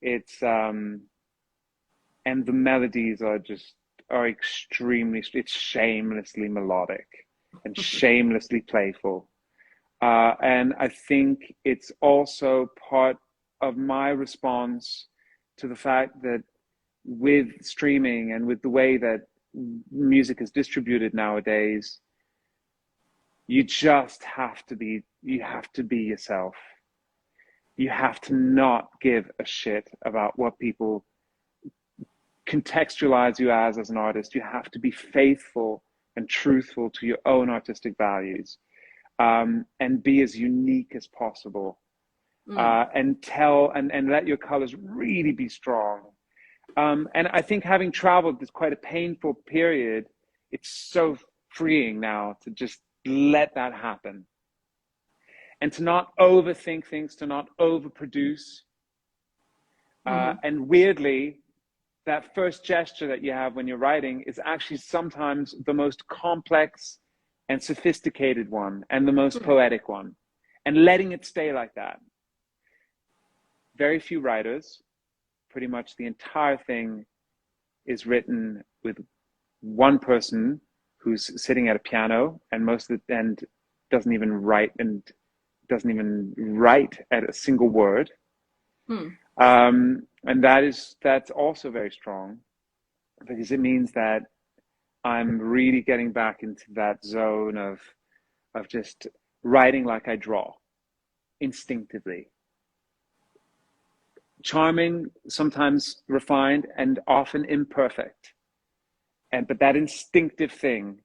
[SPEAKER 3] It's and the melodies are extremely, it's shamelessly melodic and shamelessly playful. And I think it's also part of my response to the fact that with streaming and with the way that music is distributed nowadays, you have to be yourself. You have to not give a shit about what people contextualize you as an artist. You have to be faithful and truthful to your own artistic values, and be as unique as possible,
[SPEAKER 1] Mm.
[SPEAKER 3] and let your colors really be strong. And I think having traveled this quite a painful period, it's so freeing now to just let that happen and to not overthink things, to not overproduce.
[SPEAKER 1] Mm-hmm.
[SPEAKER 3] And weirdly, that first gesture that you have when you're writing is actually sometimes the most complex and sophisticated one and the most poetic one. And letting it stay like that. Very few writers, pretty much the entire thing is written with one person who's sitting at a piano and doesn't even write at a single word.
[SPEAKER 1] Hmm.
[SPEAKER 3] And that's also very strong because it means that I'm really getting back into that zone of just writing like I draw instinctively. Charming, sometimes refined, and often imperfect. But that instinctive thing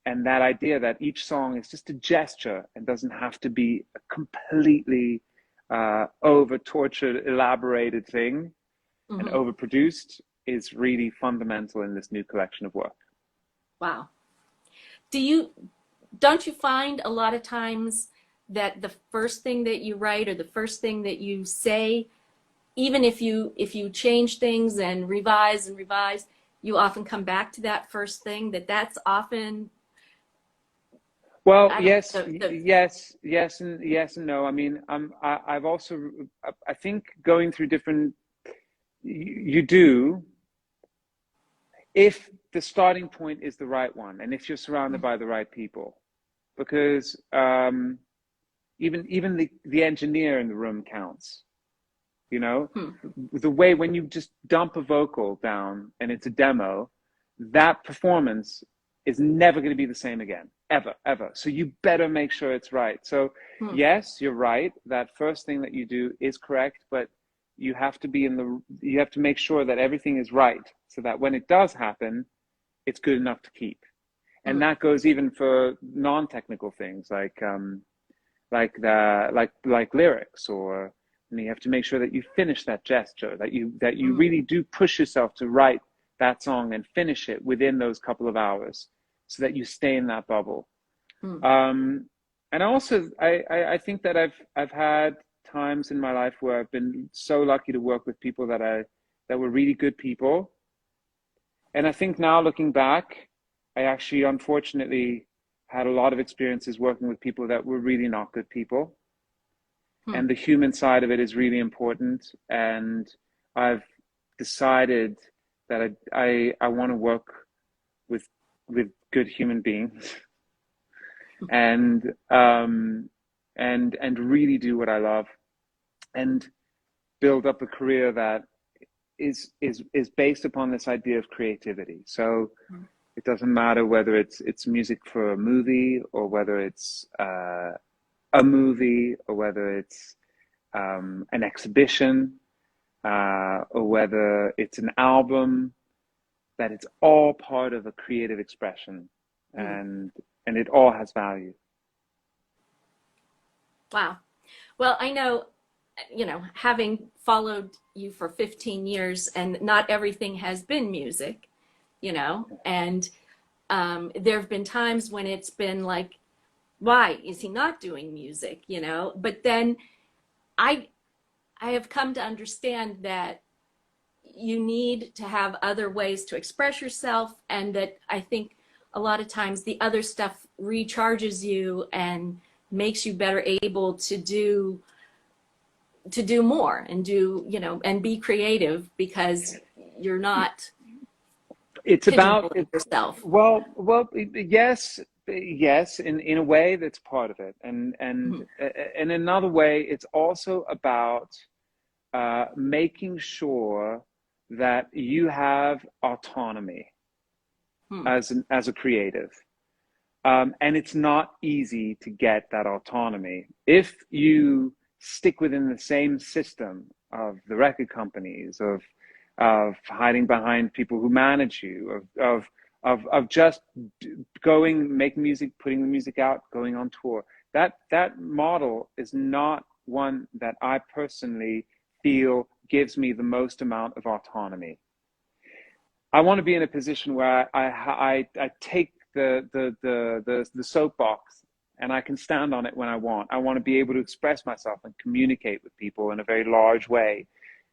[SPEAKER 3] and that idea that each song is just a gesture and doesn't have to be a completely over tortured, elaborated thing and
[SPEAKER 1] Mm-hmm.
[SPEAKER 3] overproduced is really fundamental in this new collection of work.
[SPEAKER 1] Wow. Don't you find a lot of times that the first thing that you write or the first thing that you say, even if you change things and revise, you often come back to that first thing, that's often,
[SPEAKER 3] Well,
[SPEAKER 1] I don't
[SPEAKER 3] yes,
[SPEAKER 1] know,
[SPEAKER 3] yes and no. I mean, I've also, I think going through different, you do, if the starting point is the right one, and if you're surrounded by the right people, because even the engineer in the room counts. You know,
[SPEAKER 1] hmm,
[SPEAKER 3] the way when you just dump a vocal down and it's a demo, that performance is never going to be the same again, ever, ever. So you better make sure it's right. So
[SPEAKER 1] hmm,
[SPEAKER 3] yes, you're right. That first thing that you do is correct, but you have to make sure that everything is right so that when it does happen, it's good enough to keep. And
[SPEAKER 1] hmm,
[SPEAKER 3] that goes even for non-technical things like lyrics, or and you have to make sure that you finish that gesture, that you
[SPEAKER 1] hmm,
[SPEAKER 3] really do push yourself to write that song and finish it within those couple of hours so that you stay in that bubble.
[SPEAKER 1] hmm,
[SPEAKER 3] And also I think that I've had times in my life where I've been so lucky to work with people that were really good people. And I think now looking back, I actually unfortunately had a lot of experiences working with people that were really not good people.
[SPEAKER 1] hmm.
[SPEAKER 3] And the human side of it is really important. And I've decided that I want to work with good human beings and and really do what I love and build up a career that is based upon this idea of creativity. So it doesn't matter whether it's music for a movie, or whether it's a movie, or whether it's an exhibition, or whether it's an album, that it's all part of a creative expression,
[SPEAKER 1] Hmm.
[SPEAKER 3] and it all has value.
[SPEAKER 1] Wow. Well, I know, having followed you for 15 years, and not everything has been music, and there have been times when it's been like, why is he not doing music, But then I I have come to understand that you need to have other ways to express yourself, and that I think a lot of times the other stuff recharges you and makes you better able to do more and and be creative, because you're not
[SPEAKER 3] It's about
[SPEAKER 1] pigeonholing
[SPEAKER 3] it.
[SPEAKER 1] yourself.
[SPEAKER 3] Yes, in a way that's part of it, and
[SPEAKER 1] Mhm.
[SPEAKER 3] in another way, it's also about making sure that you have autonomy
[SPEAKER 1] Hmm.
[SPEAKER 3] as a creative. And it's not easy to get that autonomy if you stick within the same system of the record companies, of hiding behind people who manage you, of just going, making music, putting the music out, going on tour. That model is not one that I personally feel gives me the most amount of autonomy. I want to be in a position where I take the soapbox and I can stand on it when I want. I want to be able to express myself and communicate with people in a very large way,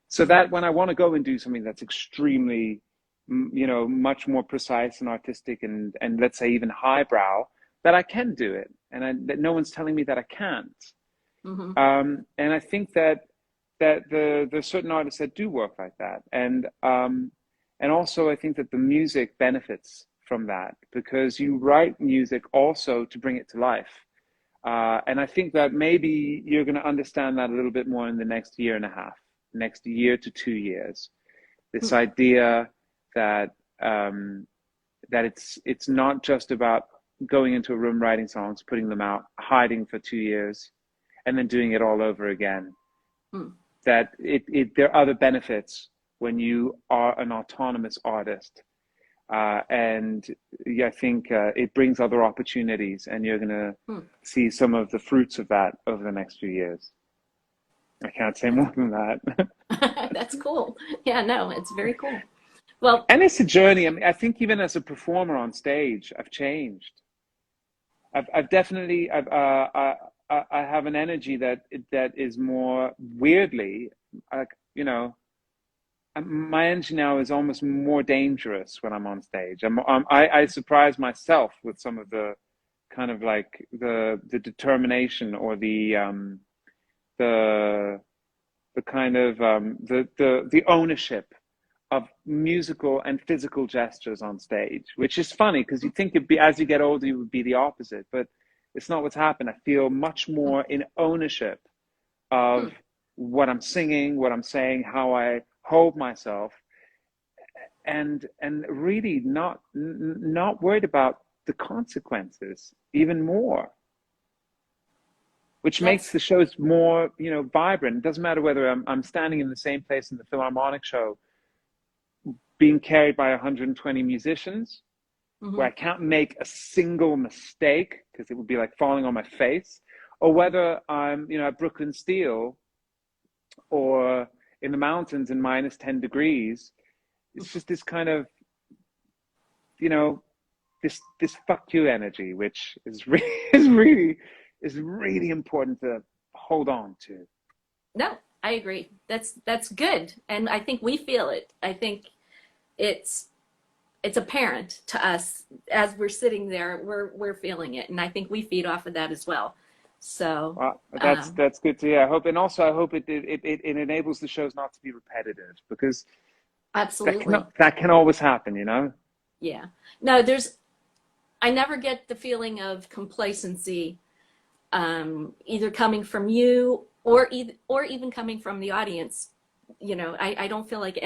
[SPEAKER 3] so
[SPEAKER 1] Mhm.
[SPEAKER 3] that when I want to go and do something that's extremely, much more precise and artistic, and let's say even highbrow, that I can do it, and that no one's telling me that I can't.
[SPEAKER 1] Mhm.
[SPEAKER 3] And I think that there's certain artists that do work like that, and also I think that the music benefits from that, because you write music also to bring it to life. And I think that maybe you're going to understand that a little bit more in the next year and a half, next year to 2 years. This
[SPEAKER 1] Hmm.
[SPEAKER 3] idea that that it's not just about going into a room, writing songs, putting them out, hiding for 2 years, and then doing it all over again.
[SPEAKER 1] Hmm.
[SPEAKER 3] That there are other benefits when you are an autonomous artist, and yeah, I think it brings other opportunities, and you're going to
[SPEAKER 1] Hmm.
[SPEAKER 3] see some of the fruits of that over the next few years. I can't say
[SPEAKER 1] That's
[SPEAKER 3] more than that.
[SPEAKER 1] that's cool. Yeah, no, it's very cool. Well,
[SPEAKER 3] And it's a journey. I mean, I think even as a performer on stage, I've changed. I've definitely, I have an energy that is more weirdly, like, you know, my energy now is almost more dangerous when I'm on stage. I surprise myself with some of the kind of like the determination or the kind of the ownership of musical and physical gestures on stage, which is funny because you think it'd be, as you get older, you would be the opposite, but it's not what's happened. I feel much more in ownership of what I'm singing, what I'm saying, how I hold myself, and really not worried about the consequences even more, which makes
[SPEAKER 1] that's
[SPEAKER 3] the shows more, you know, vibrant. It doesn't matter whether I'm standing in the same place in the Philharmonic show being carried by 120 musicians, where I can't make a single mistake because it would be like falling on my face, or whether I'm, you know, at Brooklyn Steel or in the mountains in minus 10 degrees. It's just this kind of, you know, this fuck you energy, which is really important to hold on to.
[SPEAKER 1] no, I agree. That's good, and I think we feel it. I think it's it's apparent to us as we're sitting there. We're feeling it, and I think we feed off of that as well. So,
[SPEAKER 3] That's good to hear. I hope, and also I hope it enables the shows not to be repetitive, because
[SPEAKER 1] absolutely,
[SPEAKER 3] that can always happen, you know.
[SPEAKER 1] yeah. No, there's. I never get the feeling of complacency, either coming from you or even coming from the audience. You know, I don't feel like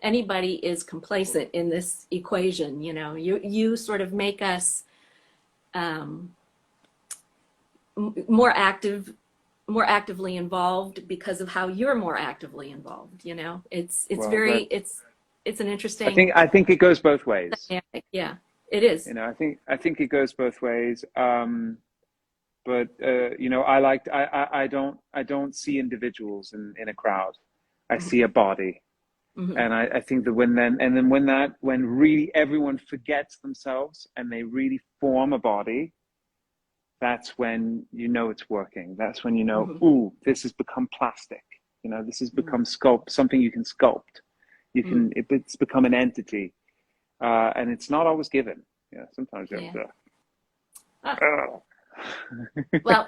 [SPEAKER 1] anybody is complacent in this equation. You know, you sort of make us um, more actively involved because of how you're more actively involved. You know, it's
[SPEAKER 3] Well,
[SPEAKER 1] very
[SPEAKER 3] that
[SPEAKER 1] it's an interesting
[SPEAKER 3] I think it goes both ways.
[SPEAKER 1] dynamic. Yeah, it is.
[SPEAKER 3] You know, I think it goes both ways. But you know, I don't see individuals in a crowd. I
[SPEAKER 1] Mm-hmm.
[SPEAKER 3] see a body.
[SPEAKER 1] Mm-hmm.
[SPEAKER 3] And I think that when really everyone forgets themselves and they really form a body, that's when you know it's working. That's when you know,
[SPEAKER 1] Mm-hmm.
[SPEAKER 3] ooh, this has become plastic. You know, this has become something you can sculpt.
[SPEAKER 1] Mm-hmm.
[SPEAKER 3] It's become an entity, and it's not always given. Yeah, sometimes you have
[SPEAKER 1] Yeah.
[SPEAKER 3] to.
[SPEAKER 1] Ah,
[SPEAKER 3] Oh.
[SPEAKER 1] well,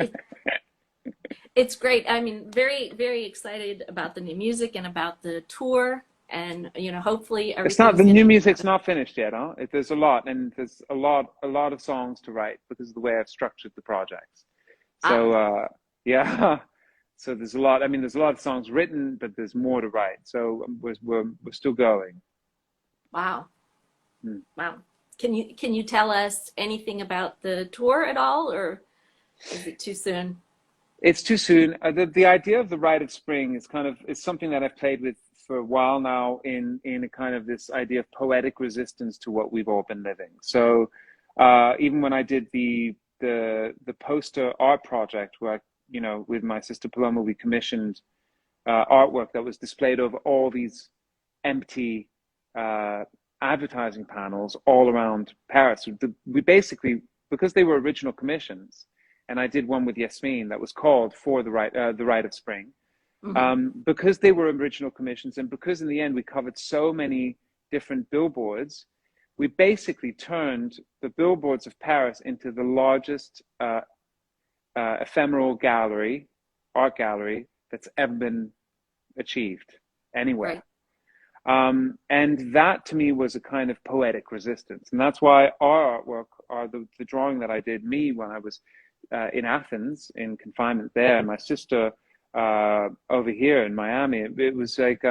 [SPEAKER 1] it's great. I mean, very, very excited about the new music and about the tour. And, you know, hopefully
[SPEAKER 3] It's not,
[SPEAKER 1] everything's
[SPEAKER 3] the new
[SPEAKER 1] getting.
[SPEAKER 3] music's not finished yet, huh? There's a lot, and there's a lot of songs to write because of the way I've structured the projects. So
[SPEAKER 1] Ah,
[SPEAKER 3] yeah, so there's a lot. I mean, there's a lot of songs written, but there's more to write. So we're still going.
[SPEAKER 1] wow.
[SPEAKER 3] Hmm.
[SPEAKER 1] Wow. Can you tell us anything about the tour at all, or is it too soon?
[SPEAKER 3] It's too soon. The idea of the rite of spring is kind of is something that I've played with for a while now in a kind of this idea of poetic resistance to what we've all been living. So even when I did the poster art project where I, you know, with my sister Paloma, we commissioned artwork that was displayed over all these empty uh, advertising panels all around Paris. We basically, because they were original commissions, and I did one with Yasmin that was called For the Rite of Spring.
[SPEAKER 1] Mm-hmm.
[SPEAKER 3] Because they were original commissions, and because in the end we covered so many different billboards, we basically turned the billboards of Paris into the largest ephemeral art gallery that's ever been achieved anywhere.
[SPEAKER 1] Right.
[SPEAKER 3] And that to me was a kind of poetic resistance. And that's why our artwork, or the drawing that I did, me, when I was in Athens in confinement there, and my sister over here in Miami, it was like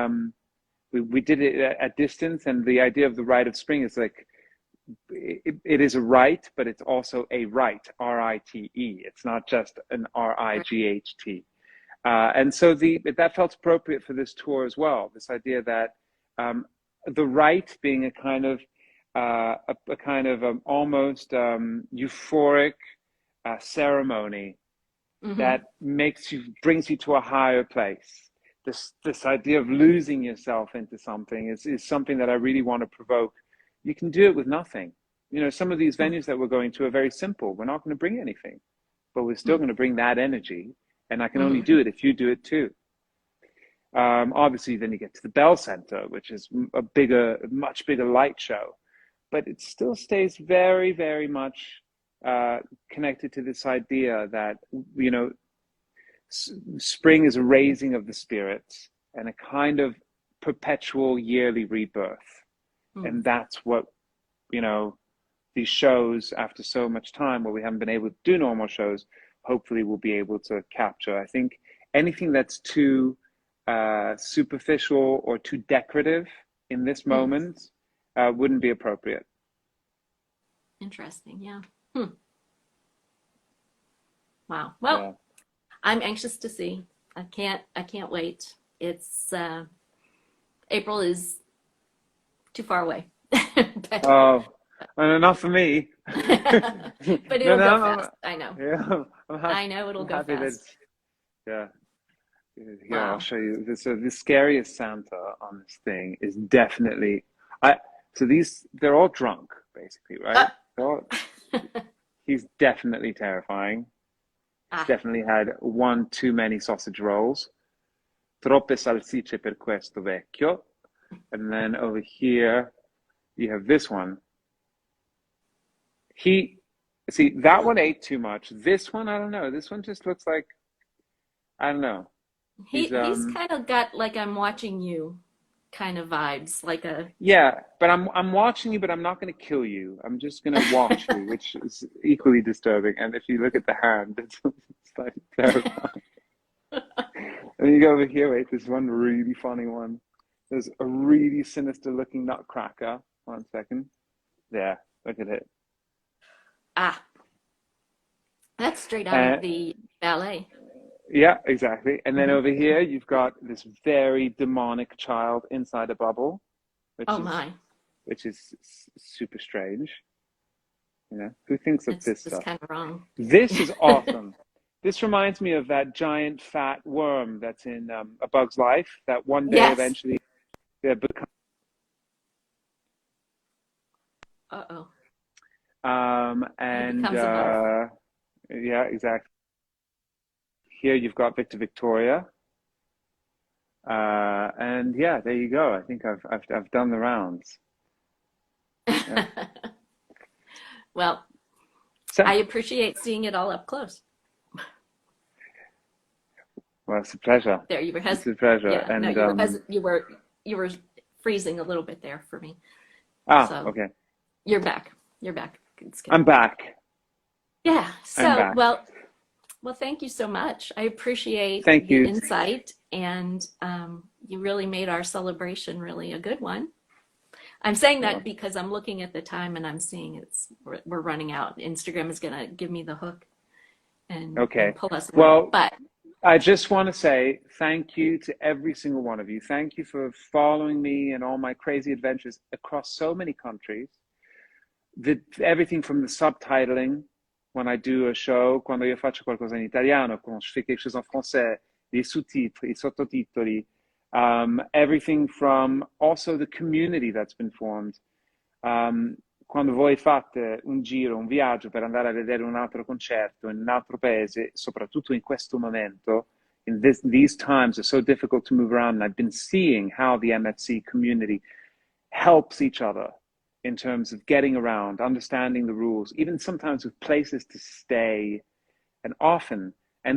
[SPEAKER 3] we did it at distance. And the idea of the rite of spring is like, it is a rite, but it's also a rite, R-I-T-E. It's not just an
[SPEAKER 1] Right.
[SPEAKER 3] R-I-G-H-T. And so that felt appropriate for this tour as well. This idea that the rite being a kind of a kind of almost euphoric ceremony
[SPEAKER 1] Mm-hmm.
[SPEAKER 3] that brings you to a higher place. this idea of losing yourself into something is something that I really want to provoke. You can do it with nothing. You know, some of these venues that we're going to are very simple. We're not going to bring anything, but we're still going to bring that energy. And I can only do it if you do it too. Obviously, then you get to the Bell Center, which is much bigger light show, but it still stays very, very much connected to this idea that, you know, spring is a raising of the spirits and a kind of perpetual yearly rebirth. And that's what, you know, these shows, after so much time where we haven't been able to do normal shows, hopefully we'll be able to capture. I think anything that's too superficial or too decorative in this moment wouldn't be appropriate.
[SPEAKER 1] Interesting. Yeah. Wow. Well,
[SPEAKER 3] Yeah.
[SPEAKER 1] I'm anxious to see. I can't wait. It's April is too far away. But,
[SPEAKER 3] Oh, and enough for me.
[SPEAKER 1] but it'll go fast. I know.
[SPEAKER 3] Yeah,
[SPEAKER 1] I know it'll go fast.
[SPEAKER 3] Yeah. Here,
[SPEAKER 1] Wow.
[SPEAKER 3] I'll show you. So the scariest Santa on this thing is definitely so they're all drunk, basically, right? He's definitely terrifying. He's definitely had one too many sausage rolls. Troppe salsicce per questo vecchio. And then over here you have this one. See, that one ate too much. This one, I don't know. This one just looks like, I don't know.
[SPEAKER 1] He's kind of got like I'm watching you kind of vibes, like a
[SPEAKER 3] Yeah, but I'm watching you, but I'm not going to kill you. I'm just going to watch you, which is equally disturbing. And if you look at the hand, it's like terrifying. And you go over here, wait, there's one really funny one. There's a really sinister looking nutcracker. 1 second. There, look at it.
[SPEAKER 1] That's straight out of the ballet.
[SPEAKER 3] Yeah, exactly. And then over here, you've got this very demonic child inside a bubble, which is super strange. You know, who thinks of this stuff?
[SPEAKER 1] It's kind of wrong.
[SPEAKER 3] This is awesome. This reminds me of that giant fat worm that's in A Bug's Life that one day eventually becomes.
[SPEAKER 1] Uh-oh.
[SPEAKER 3] And
[SPEAKER 1] becomes a
[SPEAKER 3] yeah, exactly. Here you've got Victor Victoria, and yeah, there you go. I think I've done the rounds. Yeah.
[SPEAKER 1] Well,
[SPEAKER 3] So,
[SPEAKER 1] I appreciate seeing it all up close.
[SPEAKER 3] well, it's a pleasure.
[SPEAKER 1] There, you were
[SPEAKER 3] It's a pleasure.
[SPEAKER 1] Yeah,
[SPEAKER 3] and
[SPEAKER 1] no, you were freezing a little bit there for me. So
[SPEAKER 3] okay.
[SPEAKER 1] You're back. You're back. It's good.
[SPEAKER 3] I'm back.
[SPEAKER 1] Yeah. So
[SPEAKER 3] I'm back.
[SPEAKER 1] well, thank you so much. I appreciate
[SPEAKER 3] Thank
[SPEAKER 1] the
[SPEAKER 3] you.
[SPEAKER 1] insight, and you really made our celebration really a good one. I'm saying that because I'm looking at the time and I'm seeing we're running out. Instagram is going to give me the hook and pull us away.
[SPEAKER 3] Well,
[SPEAKER 1] but
[SPEAKER 3] I just want to say thank you to every single one of you. Thank you for following me and all my crazy adventures across so many countries. Everything from the subtitling, when I do a show, quando io faccio qualcosa in italiano, quand je fais quelque chose en français, les sous-titres, i sottotitoli, everything from also the community that's been formed. Quando voi fate un giro, un viaggio per andare a vedere un altro concerto in un altro paese, soprattutto in questo momento, these times are so difficult to move around, and I've been seeing how the MFC community helps each other in terms of getting around, understanding the rules, even sometimes with places to stay, and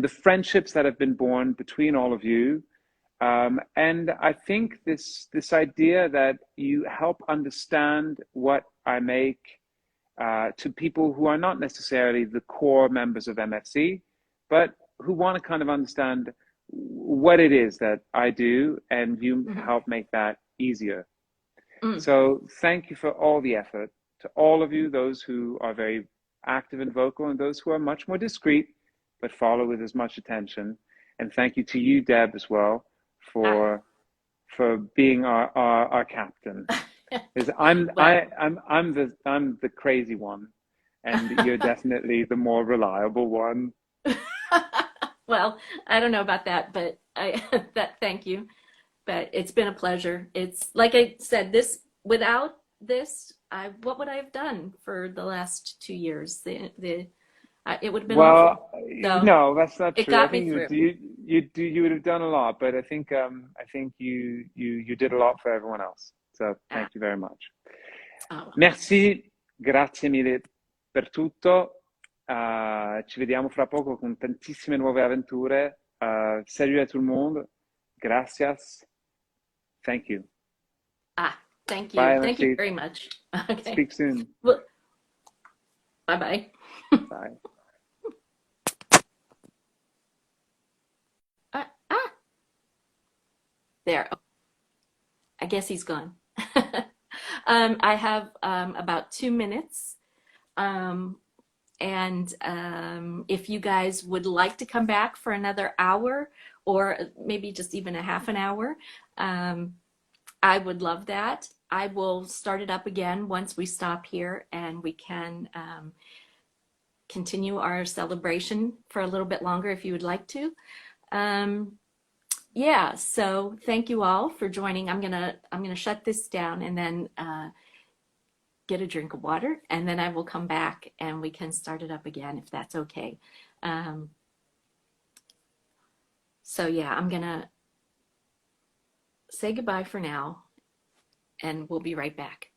[SPEAKER 3] the friendships that have been born between all of you. And I think this idea that you help understand what I make to people who are not necessarily the core members of MFC, but who want to kind of understand what it is that I do, and you help make that easier. So thank you for all the effort, to all of you, those who are very active and vocal, and those who are much more discreet, but follow with as much attention. And thank you to you, Deb, as well, for being our captain. I'm the crazy one, and you're definitely the more reliable one.
[SPEAKER 1] Well, I don't know about that, but thank you. But it's been a pleasure. It's like I said, without this, what would I have done for the last 2 years? It would have been awful.
[SPEAKER 3] Well,
[SPEAKER 1] So
[SPEAKER 3] no, that's not
[SPEAKER 1] it
[SPEAKER 3] true. I
[SPEAKER 1] got me
[SPEAKER 3] think
[SPEAKER 1] through.
[SPEAKER 3] you would have done a lot, but I think you did a lot for everyone else. So
[SPEAKER 1] Ah,
[SPEAKER 3] thank you very much.
[SPEAKER 1] oh,
[SPEAKER 3] Merci, grazie mille per tutto. Ci vediamo fra poco con tantissime nuove avventure. Salut à tout le monde. Gracias. Thank you.
[SPEAKER 1] thank you.
[SPEAKER 3] Bye,
[SPEAKER 1] Thank you
[SPEAKER 3] merci.
[SPEAKER 1] very much. Okay.
[SPEAKER 3] Speak soon.
[SPEAKER 1] Well, bye bye.
[SPEAKER 3] Bye.
[SPEAKER 1] Ah, there. I guess he's gone. I have about 2 minutes. Um, and if you guys would like to come back for another hour or maybe just even a half an hour, um, I would love that. I will start it up again once we stop here and we can continue our celebration for a little bit longer if you would like to. Um, yeah, so thank you all for joining. I'm gonna shut this down and then get a drink of water, and then I will come back and we can start it up again if that's okay. Um, so yeah, I'm gonna say goodbye for now, and we'll be right back.